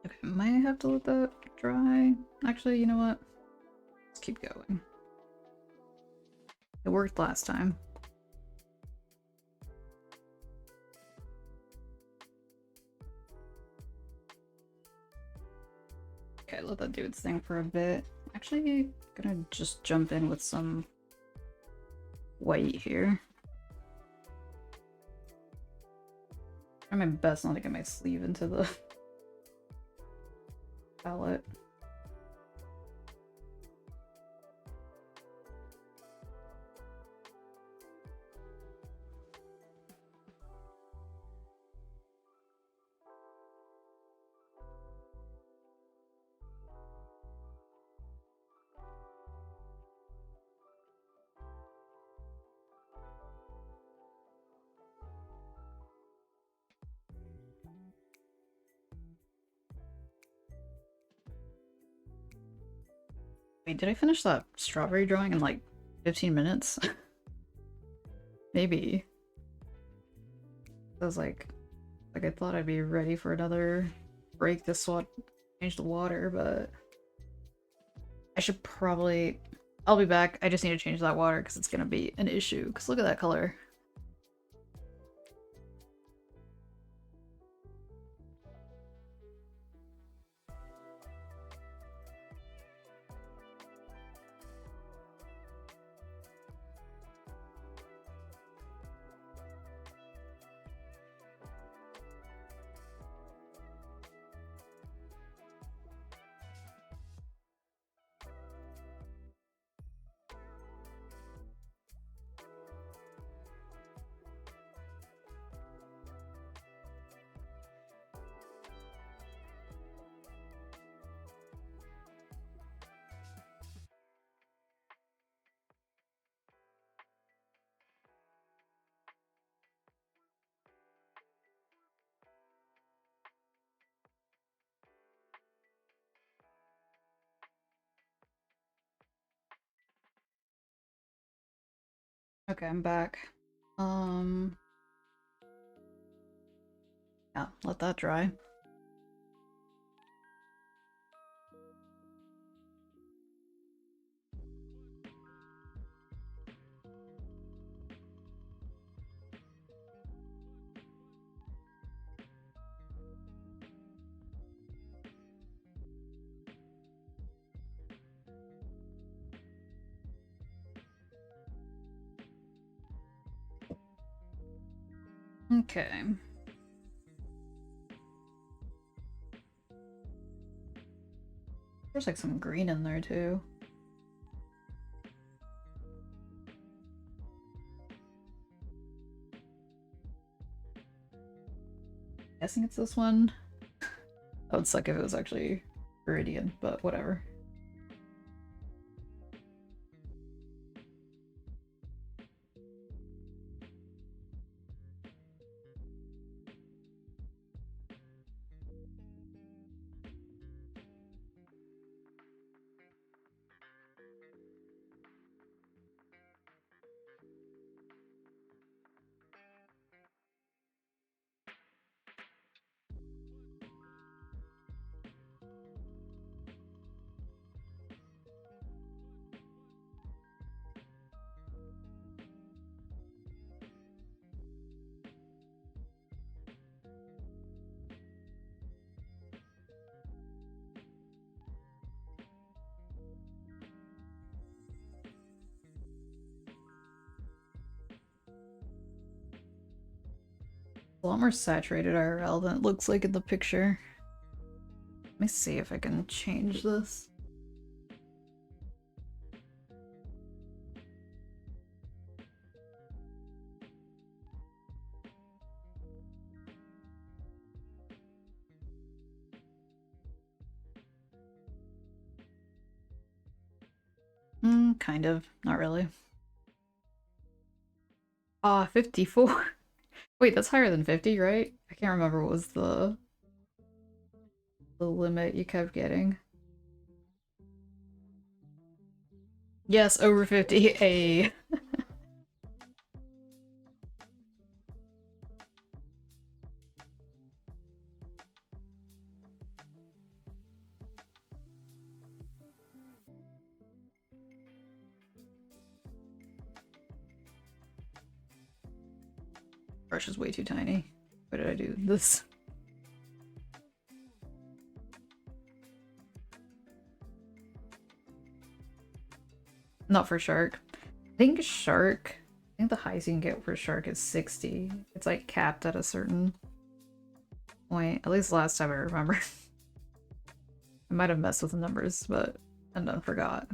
Speaker 1: Okay, might have to let that dry. Actually, you know what? Let's keep going. It worked last time. Okay, let that do its thing for a bit. Actually, gonna just jump in with some white here. Try my best not to get my sleeve into the palette. Wait, did I finish that strawberry drawing in like 15 minutes? Maybe. I was like I thought I'd be ready for another break to change the water, but I should probably... I'll be back. I just need to change that water because it's gonna be an issue. Because look at that color. Okay, I'm back. Yeah, let that dry. Okay. There's like some green in there too. Guessing it's this one. That would suck if it was actually Viridian, but whatever. A lot more saturated IRL than it looks like in the picture. Let me see if I can change this. Kind of. Not really. Ah, 54. Wait, that's higher than 50, right? I can't remember what was the limit you kept getting. Yes, over 50. A. Brush is way too tiny. Why did I do this? Not for shark. I think shark. I think the highest you can get for shark is 60. It's like capped at a certain point. At least last time I remember. I might have messed with the numbers, but and then forgot.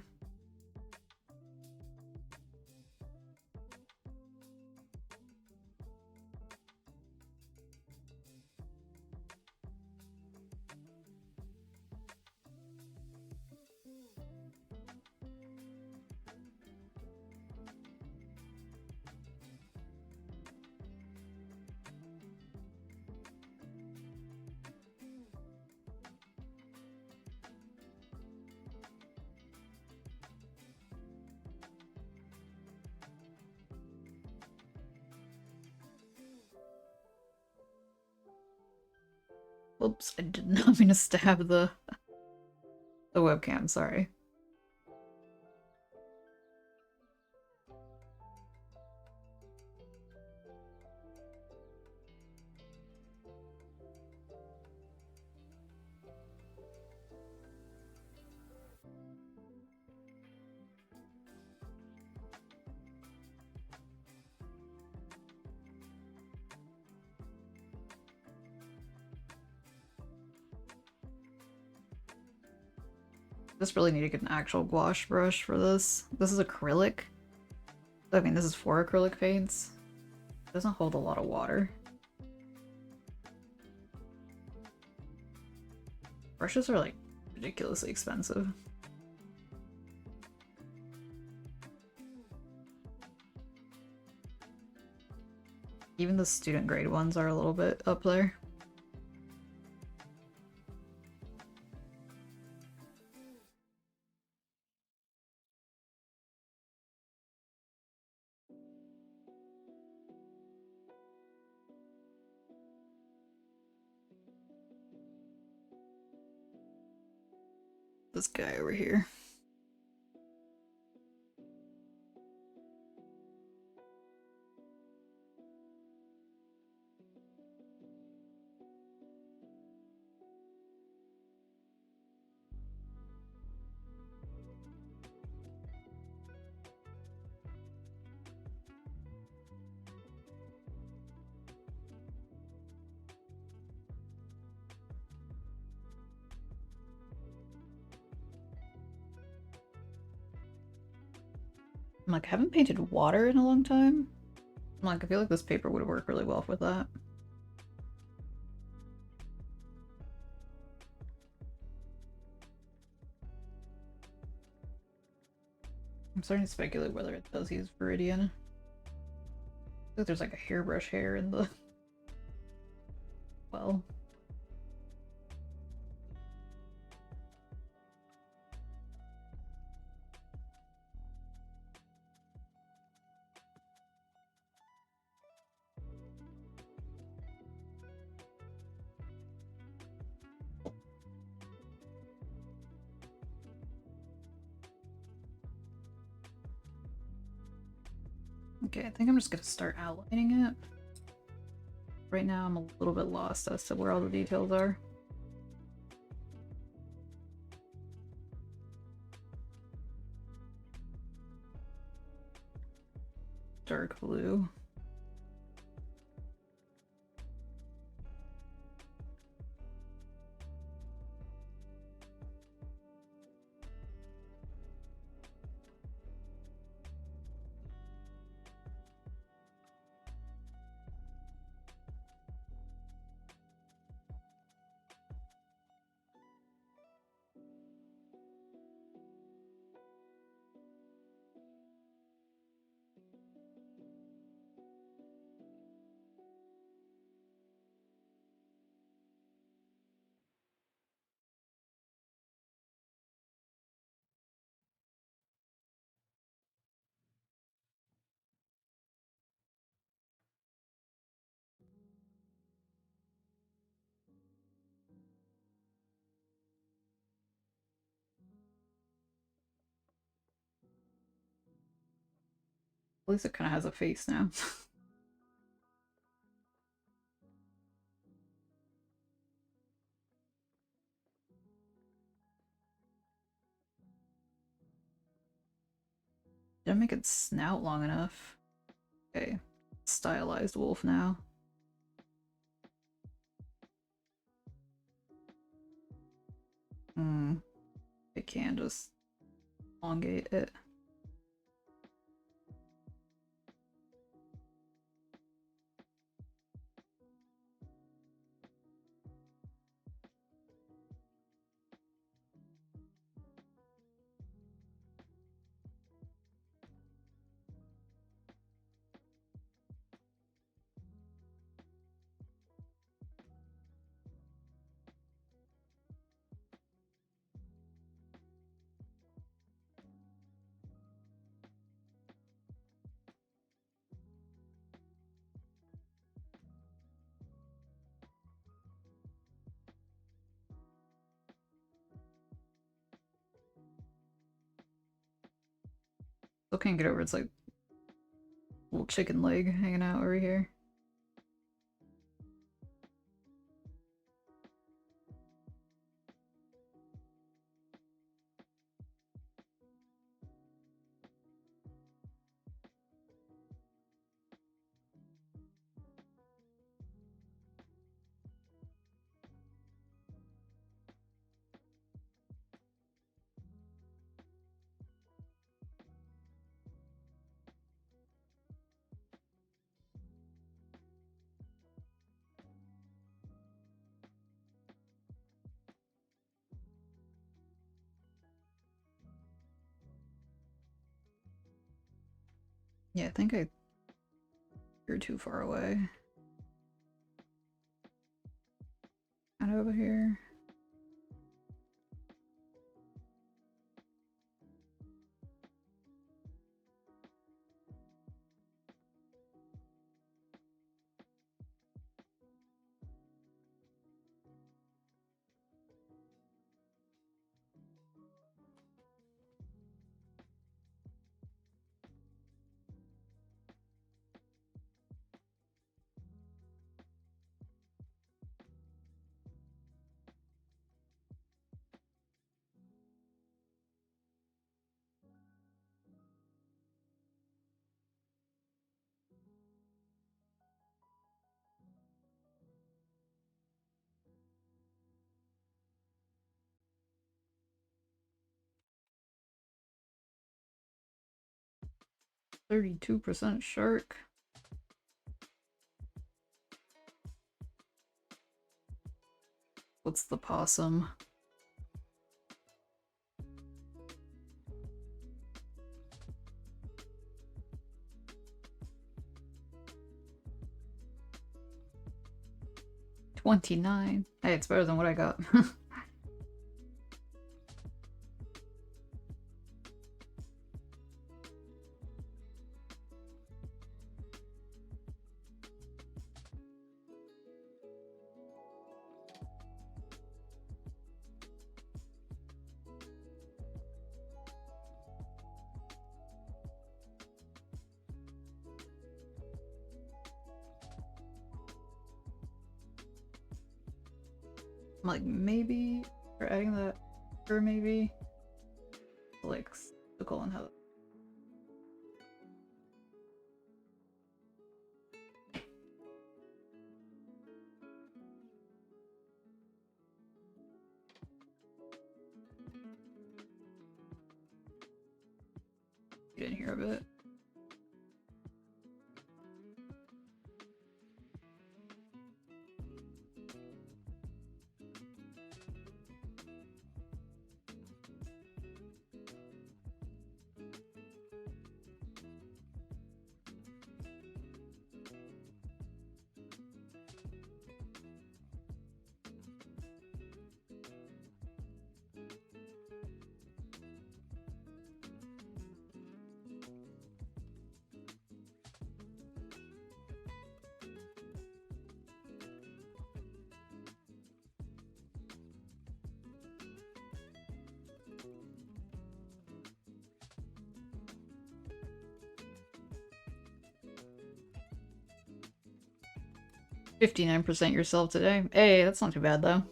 Speaker 1: Whoops, I did not mean to stab the webcam, sorry. Just really need to get an actual gouache brush for this. This is acrylic. I mean, this is for acrylic paints. It doesn't hold a lot of water. Brushes are like ridiculously expensive. Even the student grade ones are a little bit up there. this guy over here. I'm like, I haven't painted water in a long time. I'm like, I feel like this paper would work really well with that. I'm starting to speculate whether it does use Viridian. I think there's like a hairbrush hair in the well. Okay, I think I'm just gonna start outlining it. Right now I'm a little bit lost as to where all the details are. Dark blue. At least it kind of has a face now. Did I make its snout long enough? Okay, stylized wolf now. I can just elongate it. Still can't get over its like little chicken leg hanging out over here. Yeah, I think you're too far away. Kind of over here. 32% shark. What's the possum? $29. Hey, it's better than what I got. I'm like, maybe we're adding that, or maybe like cyclical and how. You didn't hear of it. %59% yourself today. Hey, that's not too bad though.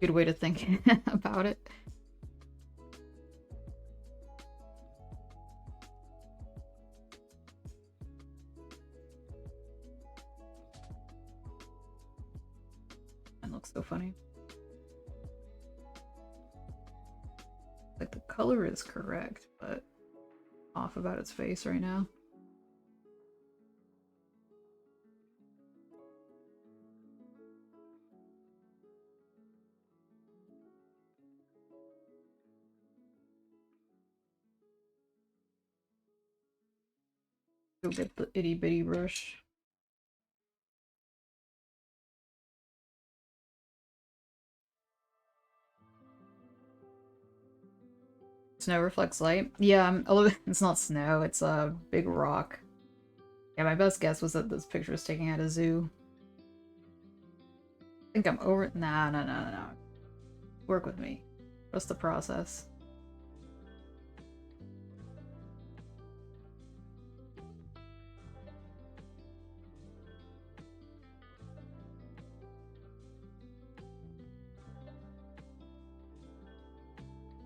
Speaker 1: Good way to think about it. That looks so funny. Like the color is correct, but off about its face right now. Go get the itty bitty brush. Snow reflects light. Yeah, a little. It's not snow. It's a big rock. Yeah, my best guess was that this picture was taken at a zoo. I think I'm over. Nah, no. Work with me. Trust the process.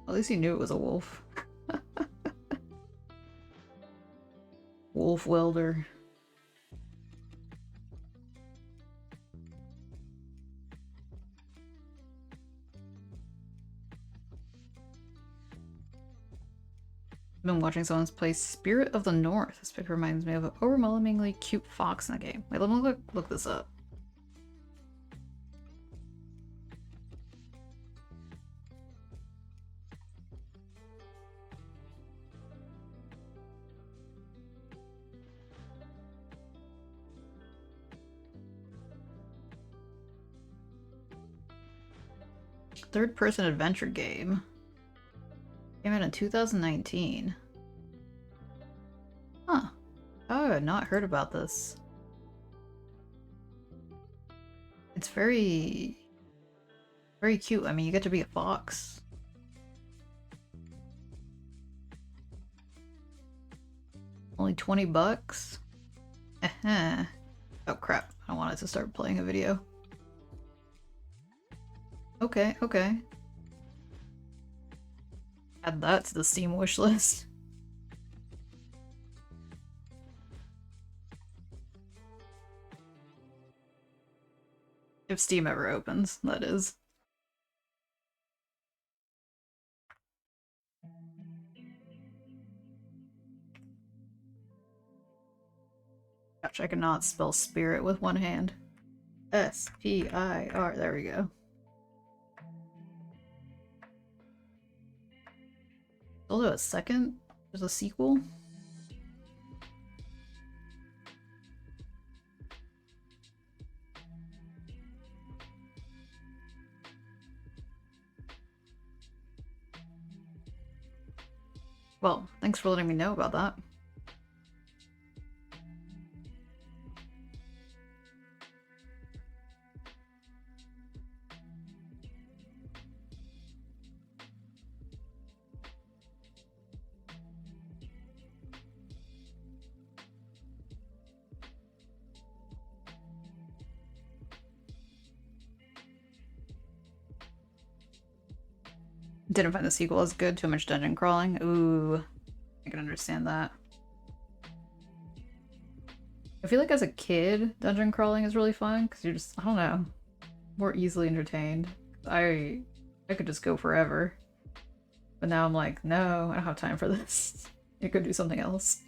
Speaker 1: At least he knew it was a wolf. Wolf welder. I've been watching someone play Spirit of the North. This pic reminds me of an overwhelmingly cute fox in the game. Wait, let me look this up. Third-person adventure game. Came out in 2019. Huh. Oh, I had not heard about this. It's very cute. I mean, you get to be a fox. Only 20 bucks? Oh crap, I wanted to start playing a video. Okay. Add that to the Steam wish list. If Steam ever opens, that is. Gouache. I cannot spell spirit with one hand. S-P-I-R. There we go. Also a second? There's a sequel? Well, thanks for letting me know about that. Didn't find the sequel as good. Too much dungeon crawling. Ooh, I can understand that. I feel like as a kid, dungeon crawling is really fun because you're just, I don't know, more easily entertained. I could just go forever. But now I'm like, no, I don't have time for this. I could do something else.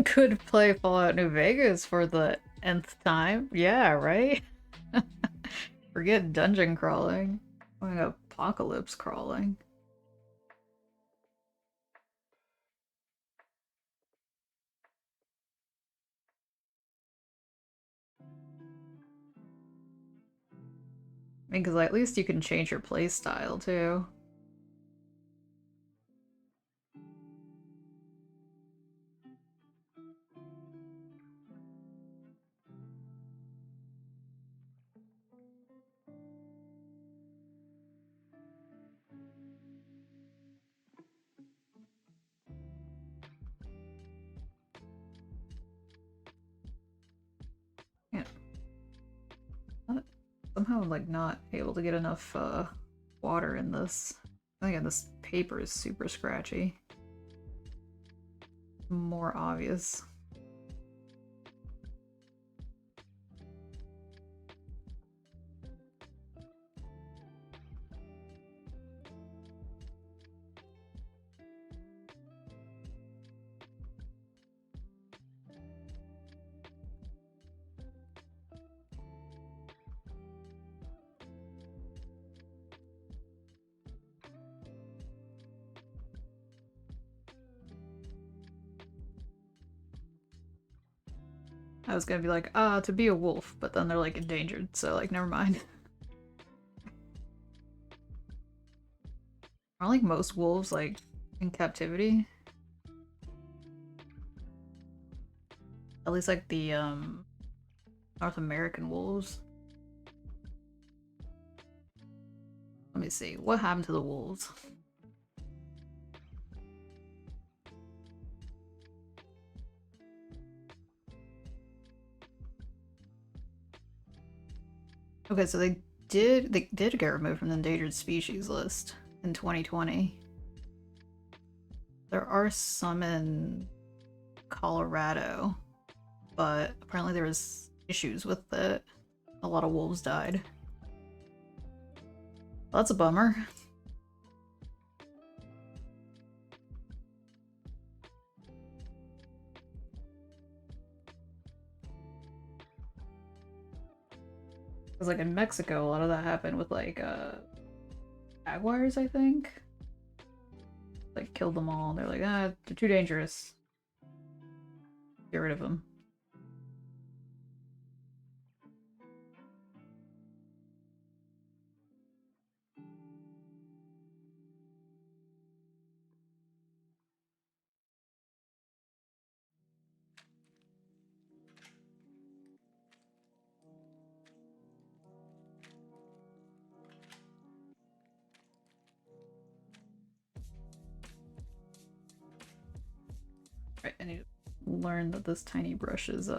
Speaker 1: Could play Fallout New Vegas for the nth time. Yeah, right? Forget dungeon crawling. Going apocalypse crawling. I mean, because at least you can change your playstyle too. Yeah. Somehow I'm like not able to get enough water in this. Again, this paper is super scratchy. More obvious. I was gonna be like, to be a wolf, but then they're like endangered, so like never mind. Aren't like most wolves like in captivity? At least like the North American wolves. Let me see, what happened to the wolves? Okay, so they did get removed from the endangered species list in 2020. There are some in Colorado, but apparently there was issues with it. A lot of wolves died. Well, that's a bummer. Because like in Mexico, a lot of that happened with like jaguars, I think. Like killed them all. They're like, they're too dangerous. Get rid of them. Right, I need to learn that this tiny brush is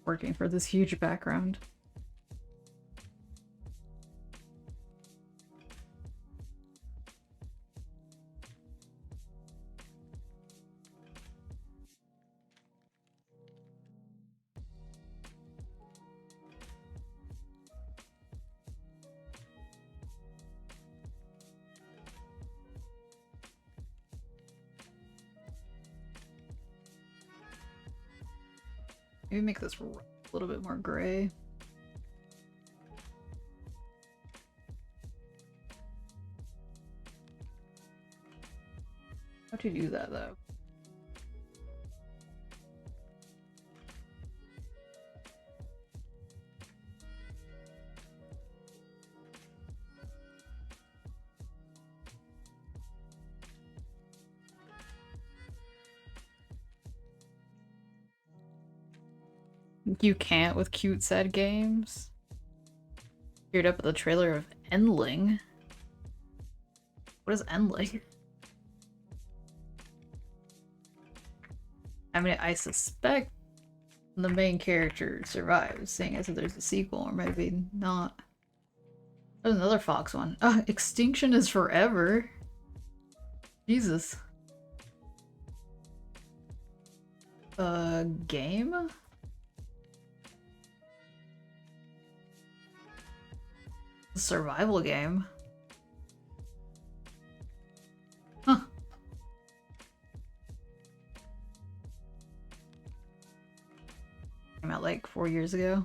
Speaker 1: working for this huge background. Maybe make this a little bit more gray. How'd you do that though? You can't with cute sad games. Geared up at the trailer of Endling. What is Endling? I mean, I suspect the main character survives, seeing as if there's a sequel, or maybe not. There's another Fox one. Extinction is Forever. Jesus. Game? A survival game. Huh. Came out like 4 years ago.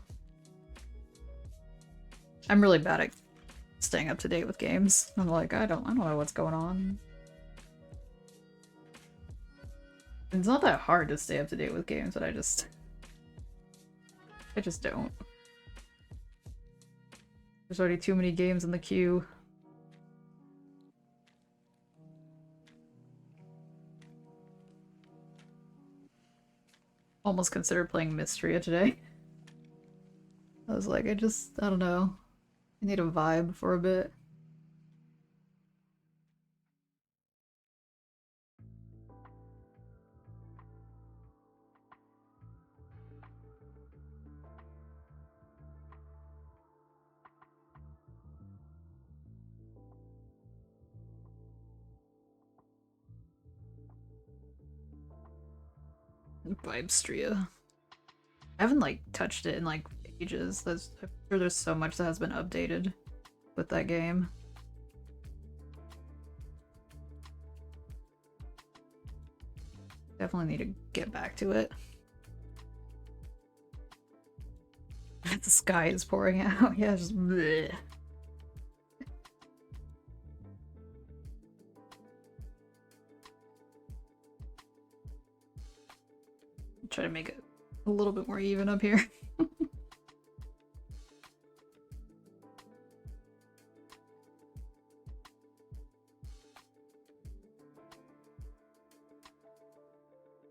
Speaker 1: I'm really bad at staying up to date with games. I'm like, I don't know what's going on. It's not that hard to stay up to date with games, but I just don't. There's already too many games in the queue. Almost considered playing Mystria today. I was like, I don't know. I need a vibe for a bit. Vibestria. I haven't like touched it in like ages. I'm sure there's so much that has been updated with that game. Definitely need to get back to it. The sky is pouring out. Yeah, just bleh. Try to make it a little bit more even up here. Well,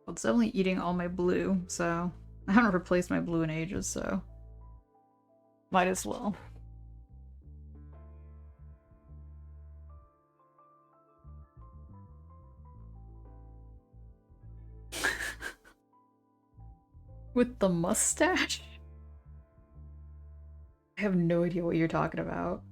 Speaker 1: it's definitely eating all my blue, so I haven't replaced my blue in ages, so might as well. With the mustache? I have no idea what you're talking about.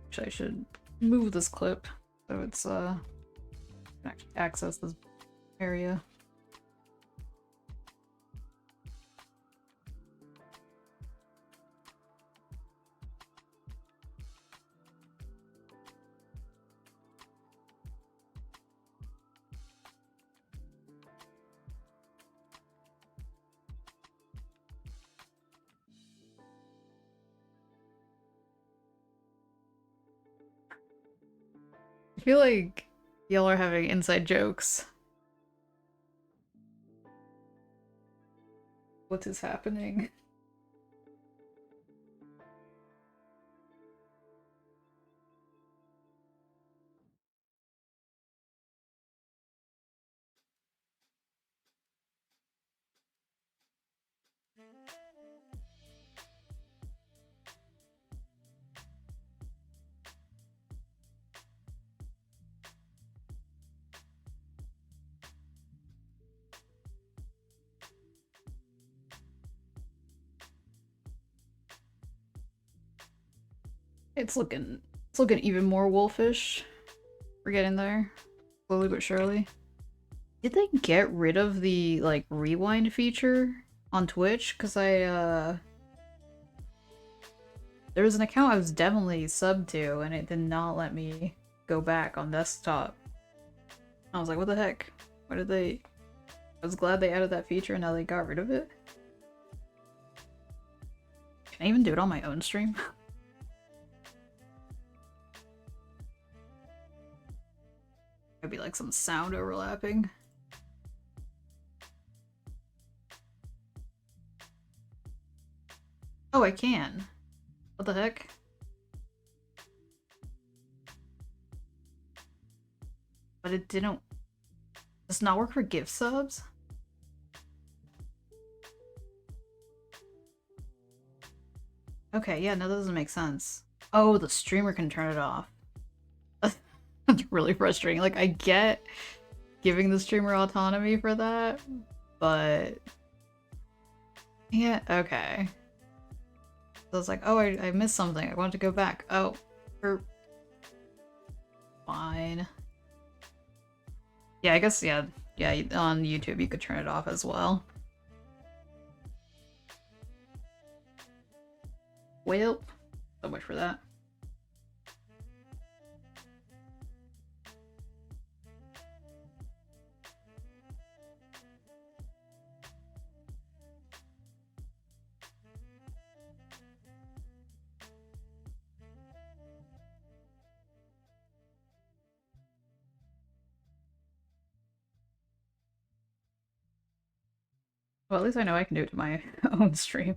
Speaker 1: Actually, I should move this clip so it's can actually access this area. I feel like y'all are having inside jokes. What is happening? It's looking even more wolfish. We're getting there. Slowly but surely. Did they get rid of the, like, rewind feature on Twitch? Because there was an account I was definitely subbed to, and it did not let me go back on desktop. I was like, what the heck? Why did they... I was glad they added that feature, and now they got rid of it. Can I even do it on my own stream? It'd be like some sound overlapping. Oh, I can. What the heck? But it didn't... Does not work for gift subs? Okay, yeah, no, that doesn't make sense. Oh, the streamer can turn it off. That's really frustrating. Like, I get giving the streamer autonomy for that, but... Yeah, okay. So I was like, oh, I missed something. I wanted to go back. Oh, fine. Yeah, I guess, yeah, on YouTube you could turn it off as well. Well, so much for that. Well, at least I know I can do it to my own stream.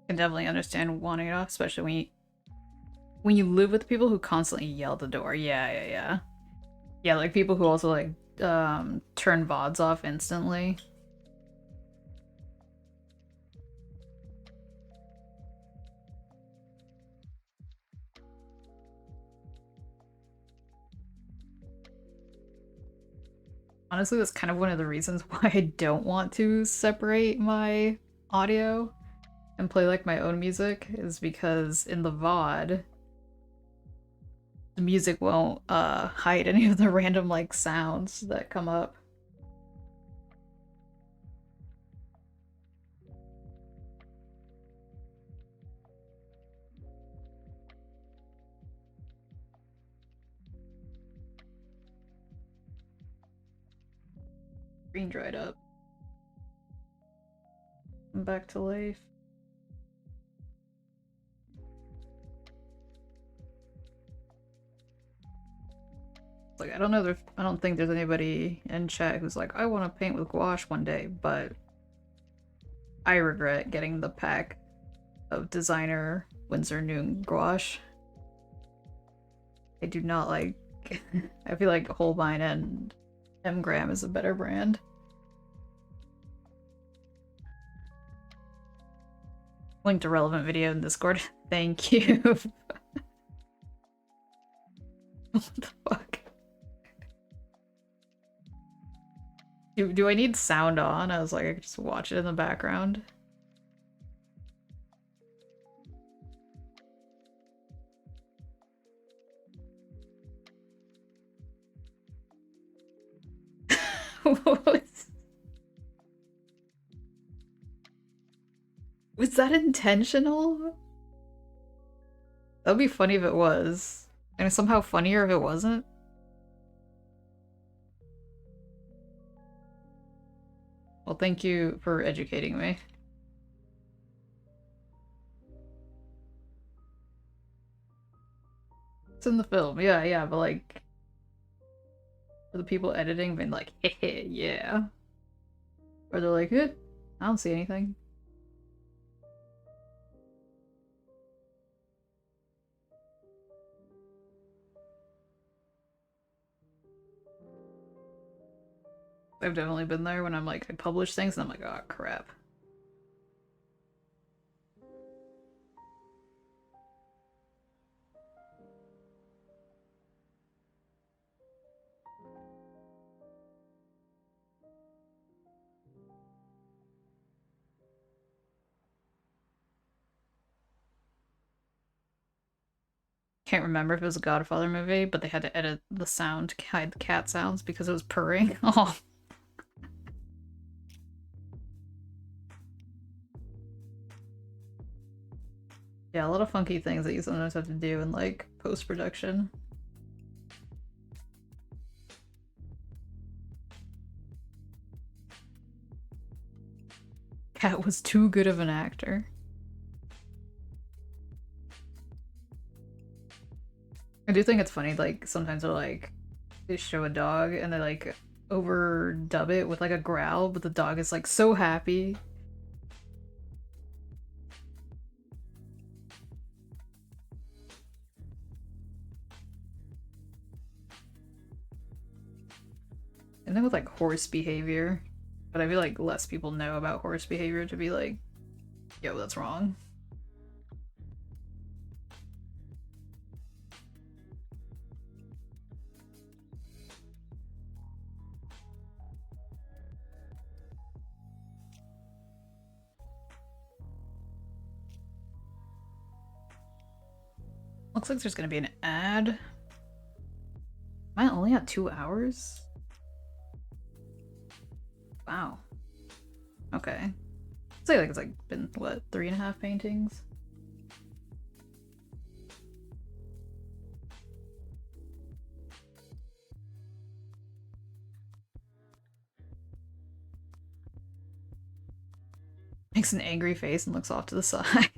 Speaker 1: I can definitely understand wanting it off, especially when you live with people who constantly yell at the door. Yeah. Yeah, like people who also like turn VODs off instantly. Honestly, that's kind of one of the reasons why I don't want to separate my audio and play like my own music, is because in the VOD, the music won't hide any of the random like sounds that come up. Green dried up. I'm back to life. Like, I don't think there's anybody in chat who's like, I want to paint with gouache one day, but I regret getting the pack of designer Winsor Noon gouache. I do not like... I feel like Holbein and M-Gram is a better brand. Link to relevant video in Discord. Thank you. What the fuck? Do I need sound on? I was like, I could just watch it in the background. Was that intentional? That'd be funny if it was. And somehow funnier if it wasn't. Well, thank you for educating me. It's in the film, yeah, but like... For the people editing being like, heh, yeah. Or they're like, I don't see anything. I've definitely been there when I'm like, I publish things and I'm like, oh crap. Can't remember if it was a Godfather movie, but they had to edit the sound to hide the cat sounds because it was purring. Oh. Yeah, a lot of funky things that you sometimes have to do in like post-production. Cat was too good of an actor. I do think it's funny, like, sometimes they're like, they show a dog and they like overdub it with like a growl, but the dog is like so happy. And then with like horse behavior, but I feel like less people know about horse behavior to be like, yo, that's wrong. Looks like there's gonna be an ad. Am I only at 2 hours? Wow. Okay. Say like it's like been what, 3.5 paintings? Makes an angry face and looks off to the side.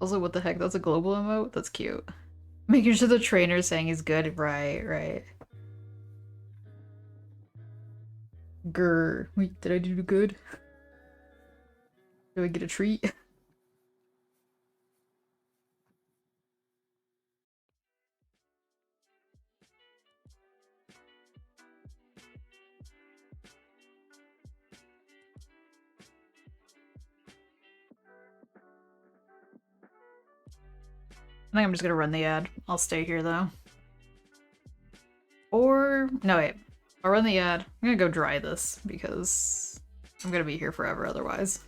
Speaker 1: Also, what the heck? That's a global emote? That's cute. Making sure the trainer's saying he's good. Right, right. Grr. Wait, did I do good? Do I get a treat? I think I'm just gonna run the ad. I'll stay here though. Or no, wait. I'll run the ad. I'm gonna go dry this because I'm gonna be here forever otherwise.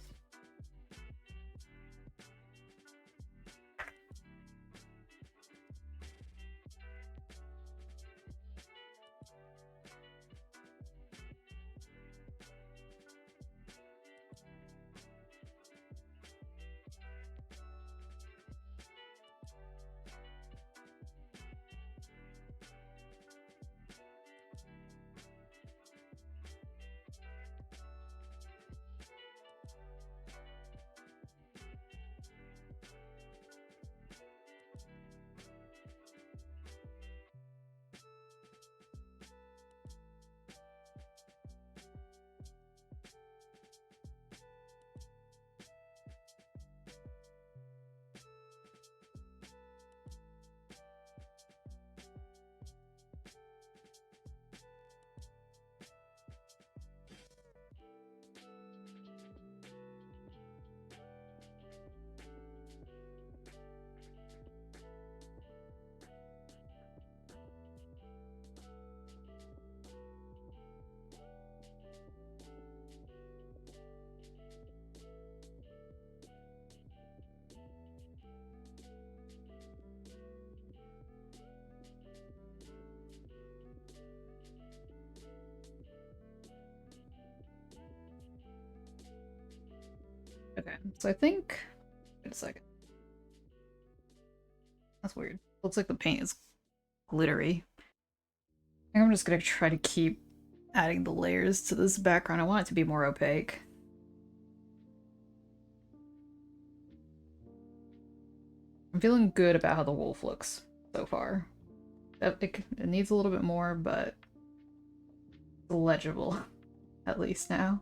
Speaker 1: Okay, so I think. Wait a second. That's weird. Looks like the paint is glittery. I think I'm just gonna try to keep adding the layers to this background. I want it to be more opaque. I'm feeling good about how the wolf looks so far. It needs a little bit more, but it's legible, at least now.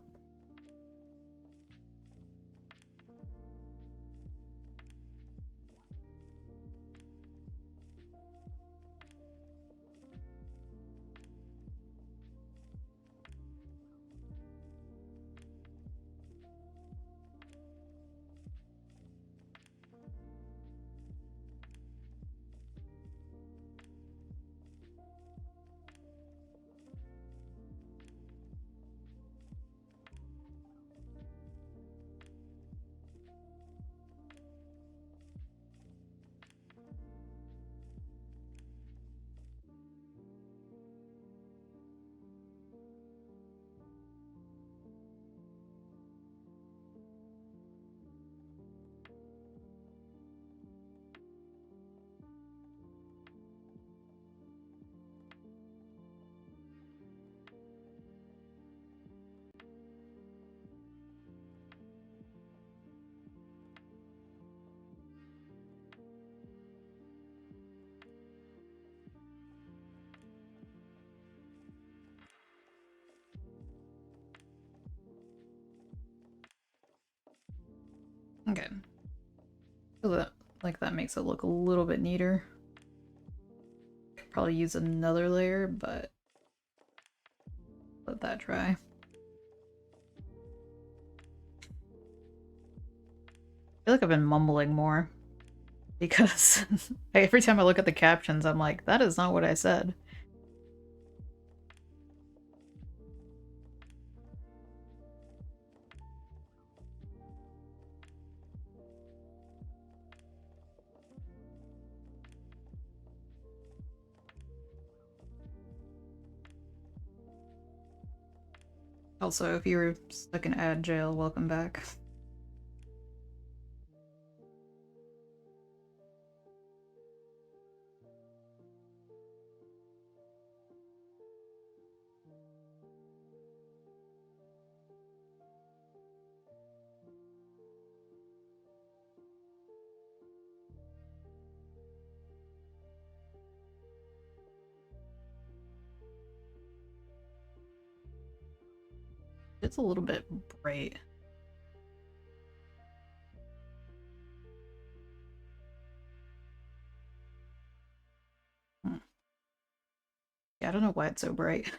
Speaker 1: So that, like, that makes it look a little bit neater. Could probably use another layer, but let that dry. I feel like I've been mumbling more because every time I look at the captions, I'm like, that is not what I said. Also, if you were stuck in ad jail, welcome back. It's a little bit bright. Yeah, I don't know why it's so bright.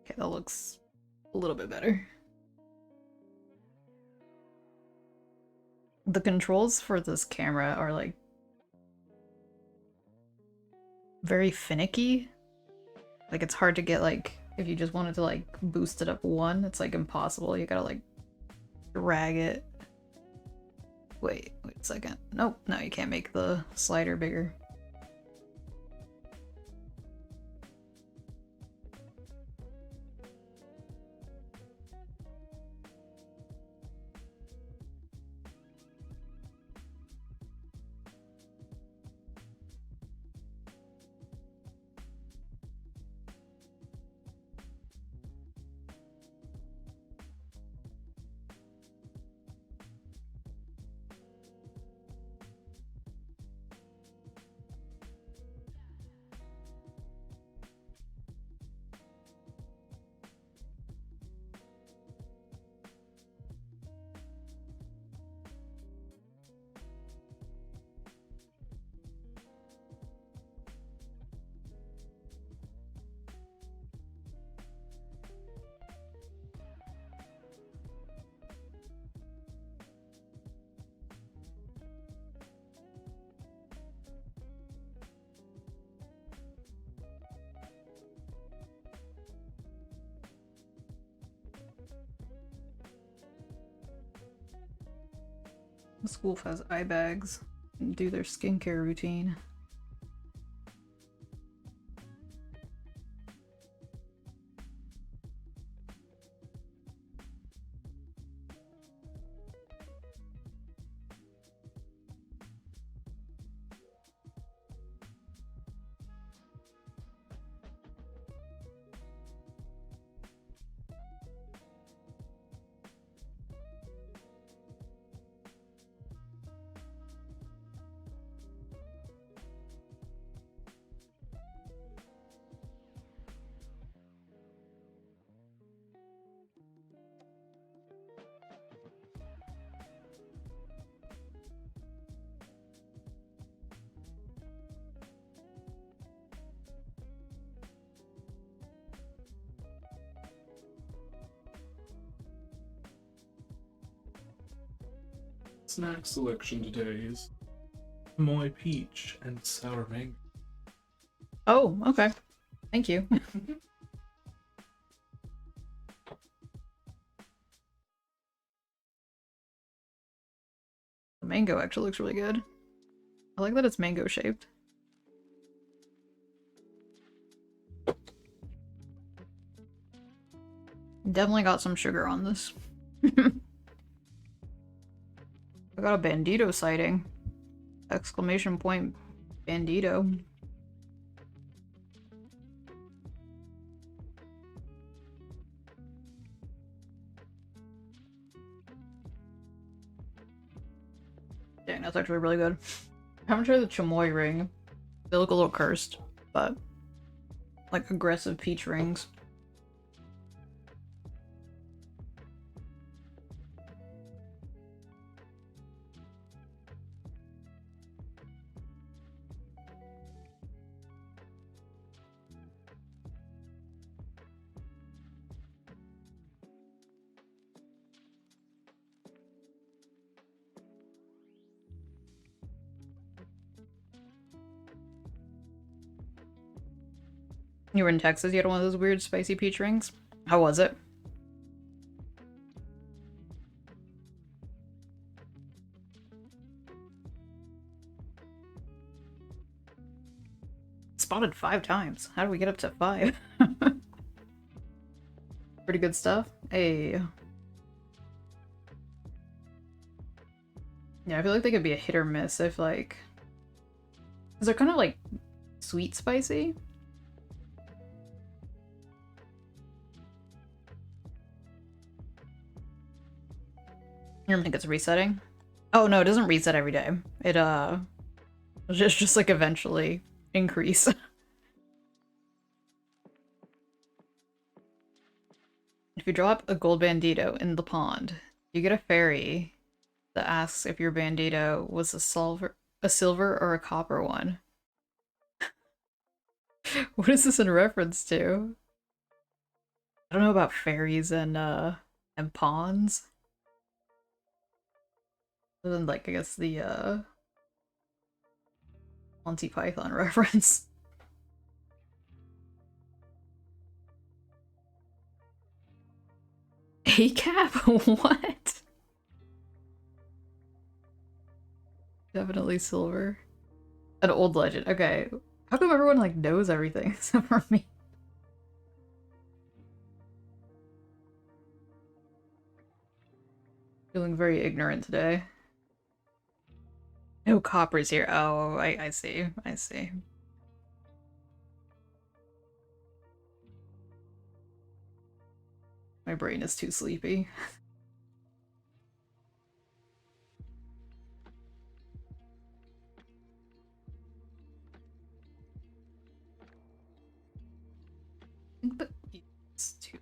Speaker 1: Okay, that looks a little bit better. The controls for this camera are like very finicky. Like it's hard to get, like, if you just wanted to like boost it up one, it's like impossible. You gotta like drag it. Wait a second. Nope, no, you can't make the slider bigger. This wolf has eye bags and do their skincare routine.
Speaker 2: Snack selection today is Moy Peach and Sour Mango.
Speaker 1: Oh, okay. Thank you. The mango actually looks really good. I like that it's mango shaped. Definitely got some sugar on this. I got a bandito sighting. Exclamation point bandito. Dang, that's actually really good. I haven't tried the chamoy ring. They look a little cursed, but like aggressive peach rings. You were in Texas, you had one of those weird spicy peach rings? How was it? Spotted 5 times. How do we get up to 5? Pretty good stuff. Hey. Yeah, I feel like they could be a hit or miss if like... Because they're kind of like sweet spicy. You don't think it's resetting? Oh no, it doesn't reset every day. It just like eventually increase. If you drop a gold bandito in the pond, you get a fairy that asks if your bandito was a silver or a copper one. What is this in reference to? I don't know about fairies and ponds. Other than like I guess the Monty Python reference. A-cap? What? Definitely silver. An old legend. Okay. How come everyone like knows everything except for me? Feeling very ignorant today. No coppers here. Oh, I see. I see. My brain is too sleepy. I think it's too.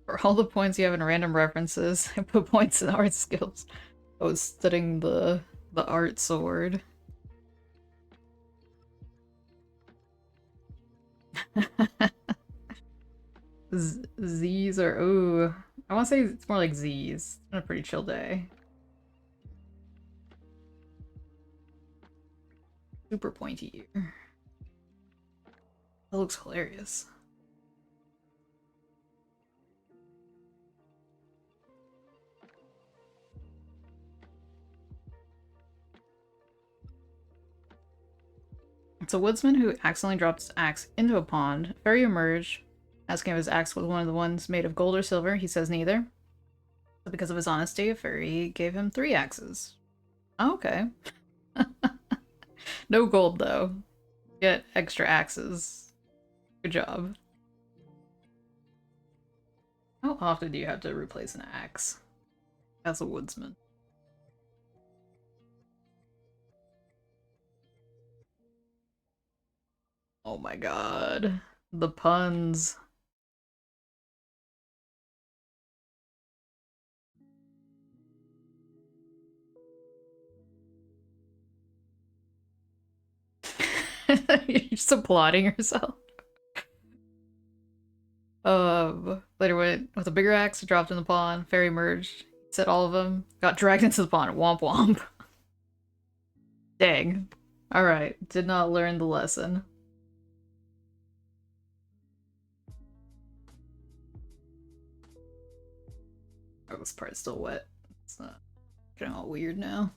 Speaker 1: For all the points you have in random references, I put points in art skills. I was studying the art sword. Z's or ooh. I want to say it's more like Z's. It's been a pretty chill day. Super pointy ear. That looks hilarious. It's a woodsman who accidentally dropped his axe into a pond. A fairy emerged, asking if his axe was one of the ones made of gold or silver. He says neither. But because of his honesty, a fairy gave him 3 axes. Oh, okay. No gold, though. Get extra axes. Good job. How often do you have to replace an axe as a woodsman? Oh my god. The puns. You're just applauding yourself. Later went with a bigger axe, dropped in the pond, fairy emerged, set all of them, got dragged into the pond, womp womp. Dang. Alright, did not learn the lesson. Oh, this part's still wet. It's not getting all weird now.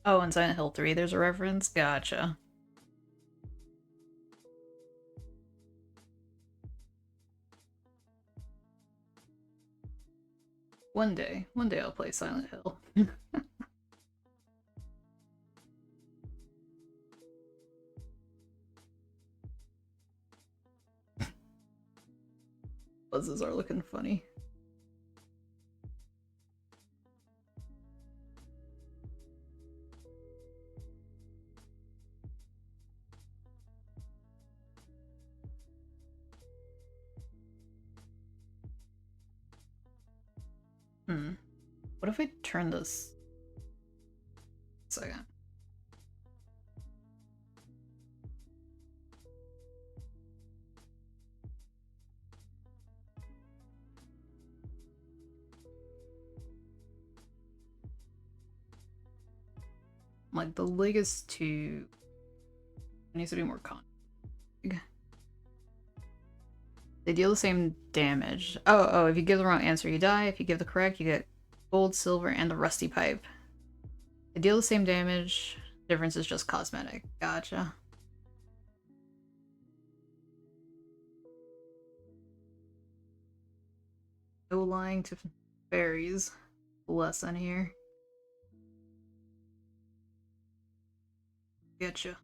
Speaker 1: Oh, in Silent Hill 3 there's a reference? Gotcha. One day I'll play Silent Hill. Buzzes are looking funny. What if I turn this? Second. Like, the leg is too... It needs to be more con. They deal the same damage. Oh, if you give the wrong answer, you die. If you give the correct, you get gold, silver, and a rusty pipe. They deal the same damage. Difference is just cosmetic. Gotcha. No lying to fairies. Lesson here. Getcha.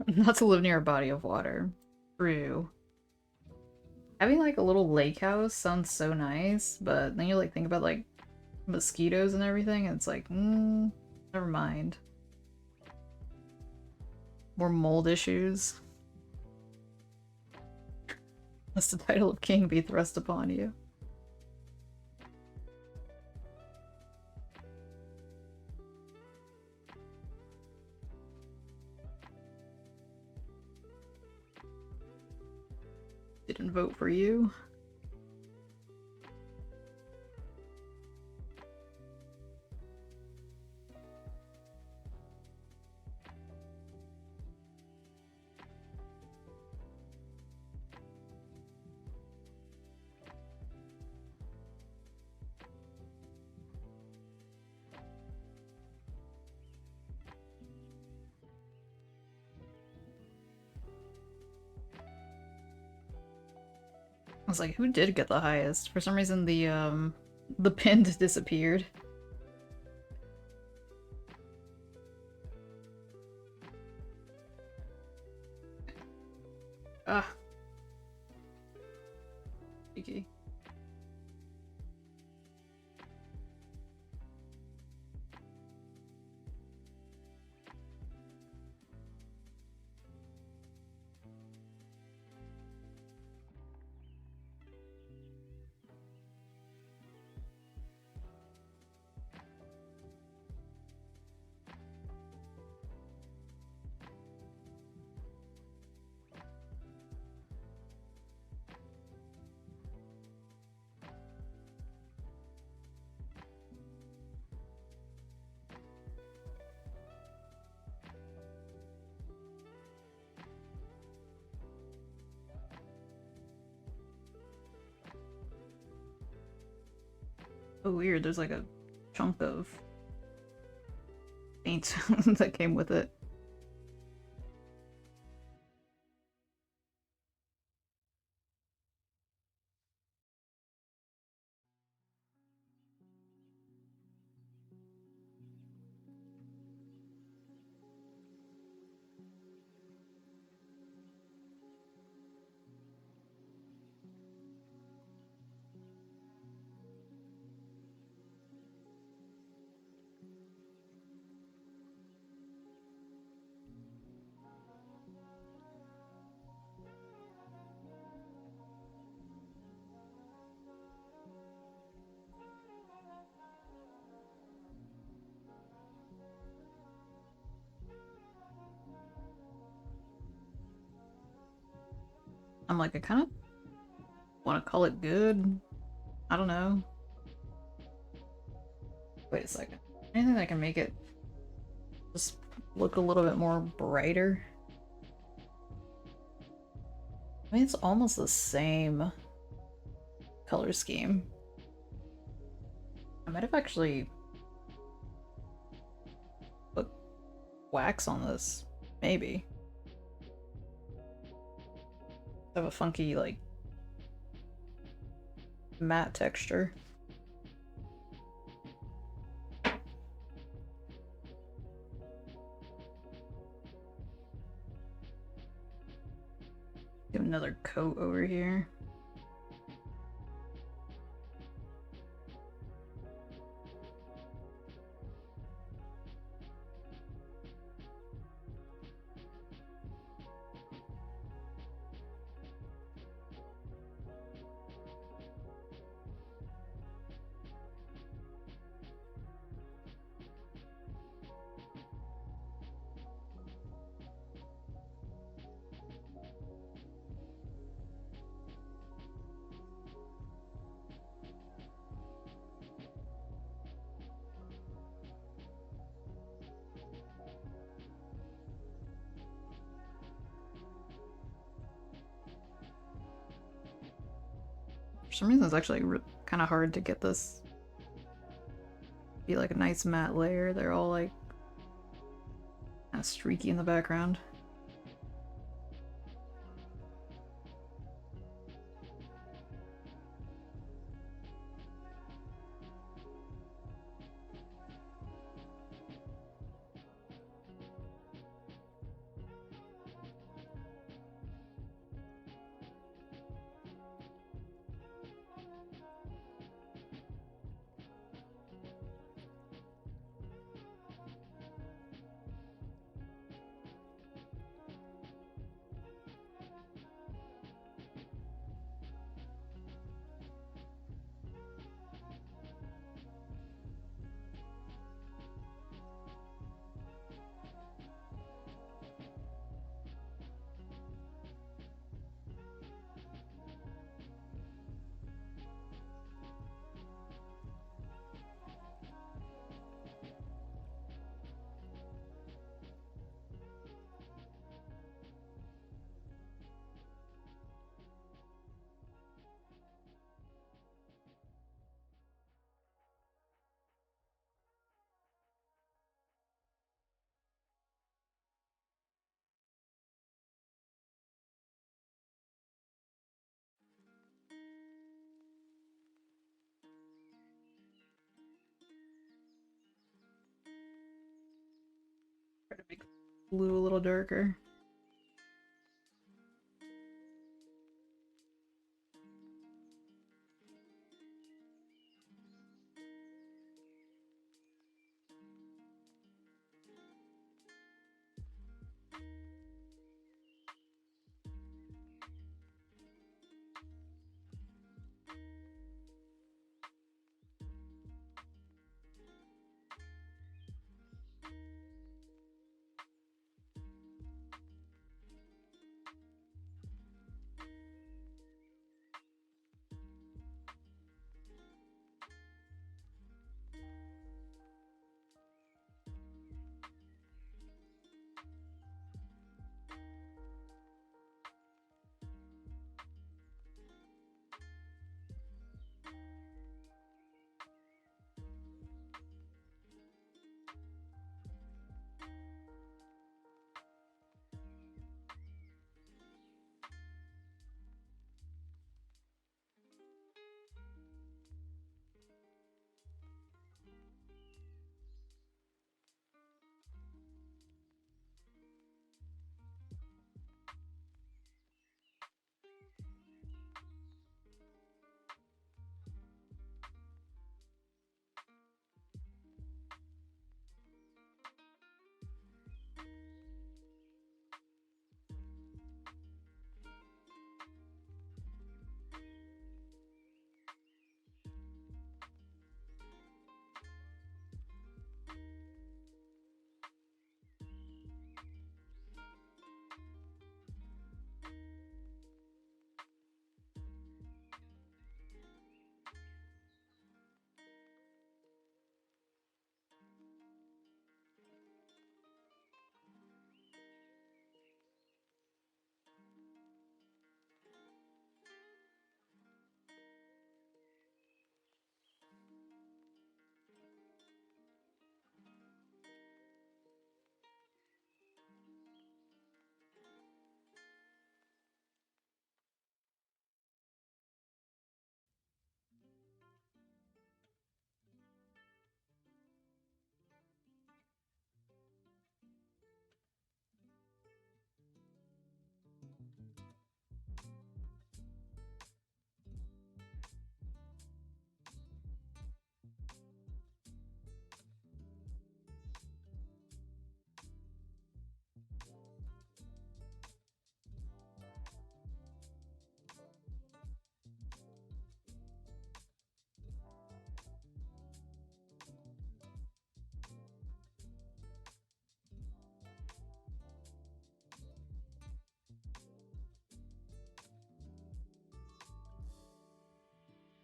Speaker 1: Not to live near a body of water. True. Having like a little lake house sounds so nice, but then you like think about like mosquitoes and everything, and it's like, never mind. More mold issues. Must the title of king be thrust upon you? Didn't vote for you. I was like, who did get the highest? For some reason the pin disappeared. Ah. Cheeky. Oh, weird. There's like a chunk of paint that came with it. I'm like, I kind of want to call it good. I don't know. Wait a second. Anything that can make it just look a little bit more brighter? I mean, it's almost the same color scheme. I might have actually put wax on this. Maybe. Have a funky, like, matte texture. Do another coat over here. For some reason, it's actually kind of hard to get this be like a nice matte layer. They're all like kind of streaky in the background. Try to make blue a little darker.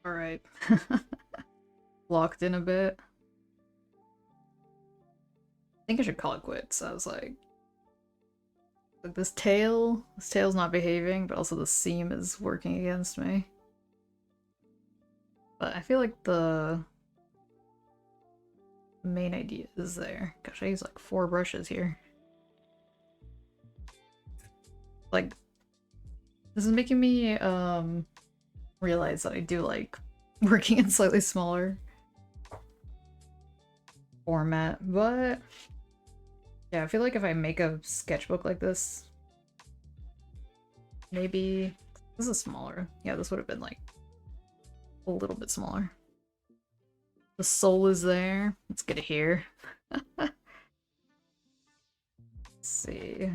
Speaker 1: Alright. Locked in a bit. I think I should call it quits. I was like this tail's not behaving, but also the seam is working against me. But I feel like the main idea is there. Gosh, I use like 4 brushes here. Like, this is making me realize that I do like working in slightly smaller format, but yeah, I feel like if I make a sketchbook like this, maybe this is smaller. Yeah, this would have been like a little bit smaller. The soul is there. Let's get it here. Let's see.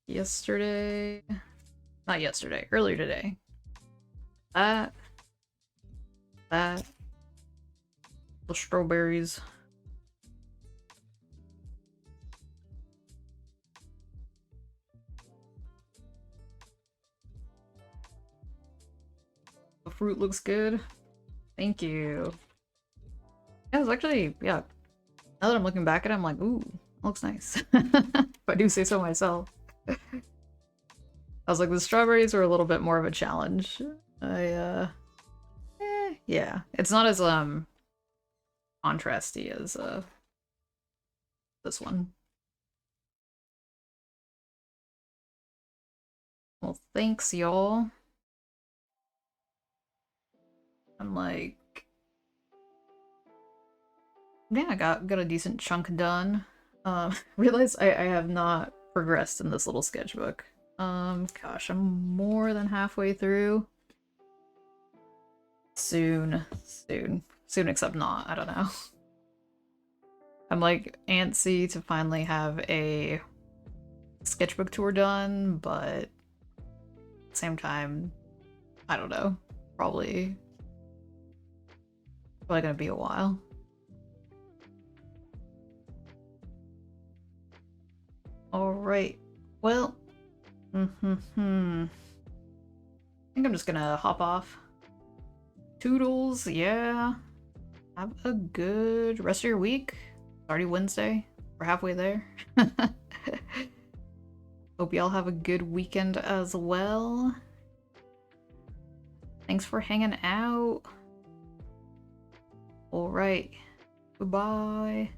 Speaker 1: Yesterday, not yesterday, earlier today. That, the strawberries. The fruit looks good. Thank you. Yeah, it's actually, yeah. Now that I'm looking back at it, I'm like, ooh, looks nice. If I do say so myself. I was like, the strawberries were a little bit more of a challenge. Yeah. It's not as, contrasty as, this one. Well, thanks, y'all. I'm like, yeah, I got a decent chunk done. Realize I have not progressed in this little sketchbook. Gosh, I'm more than halfway through. Soon except not, I don't know. I'm like antsy to finally have a sketchbook tour done, but at the same time, I don't know. Probably gonna be a while. Alright. Well, I think I'm just gonna hop off. Toodles, yeah. Have a good rest of your week. It's already Wednesday. We're halfway there. Hope y'all have a good weekend as well. Thanks for hanging out. Alright. Goodbye.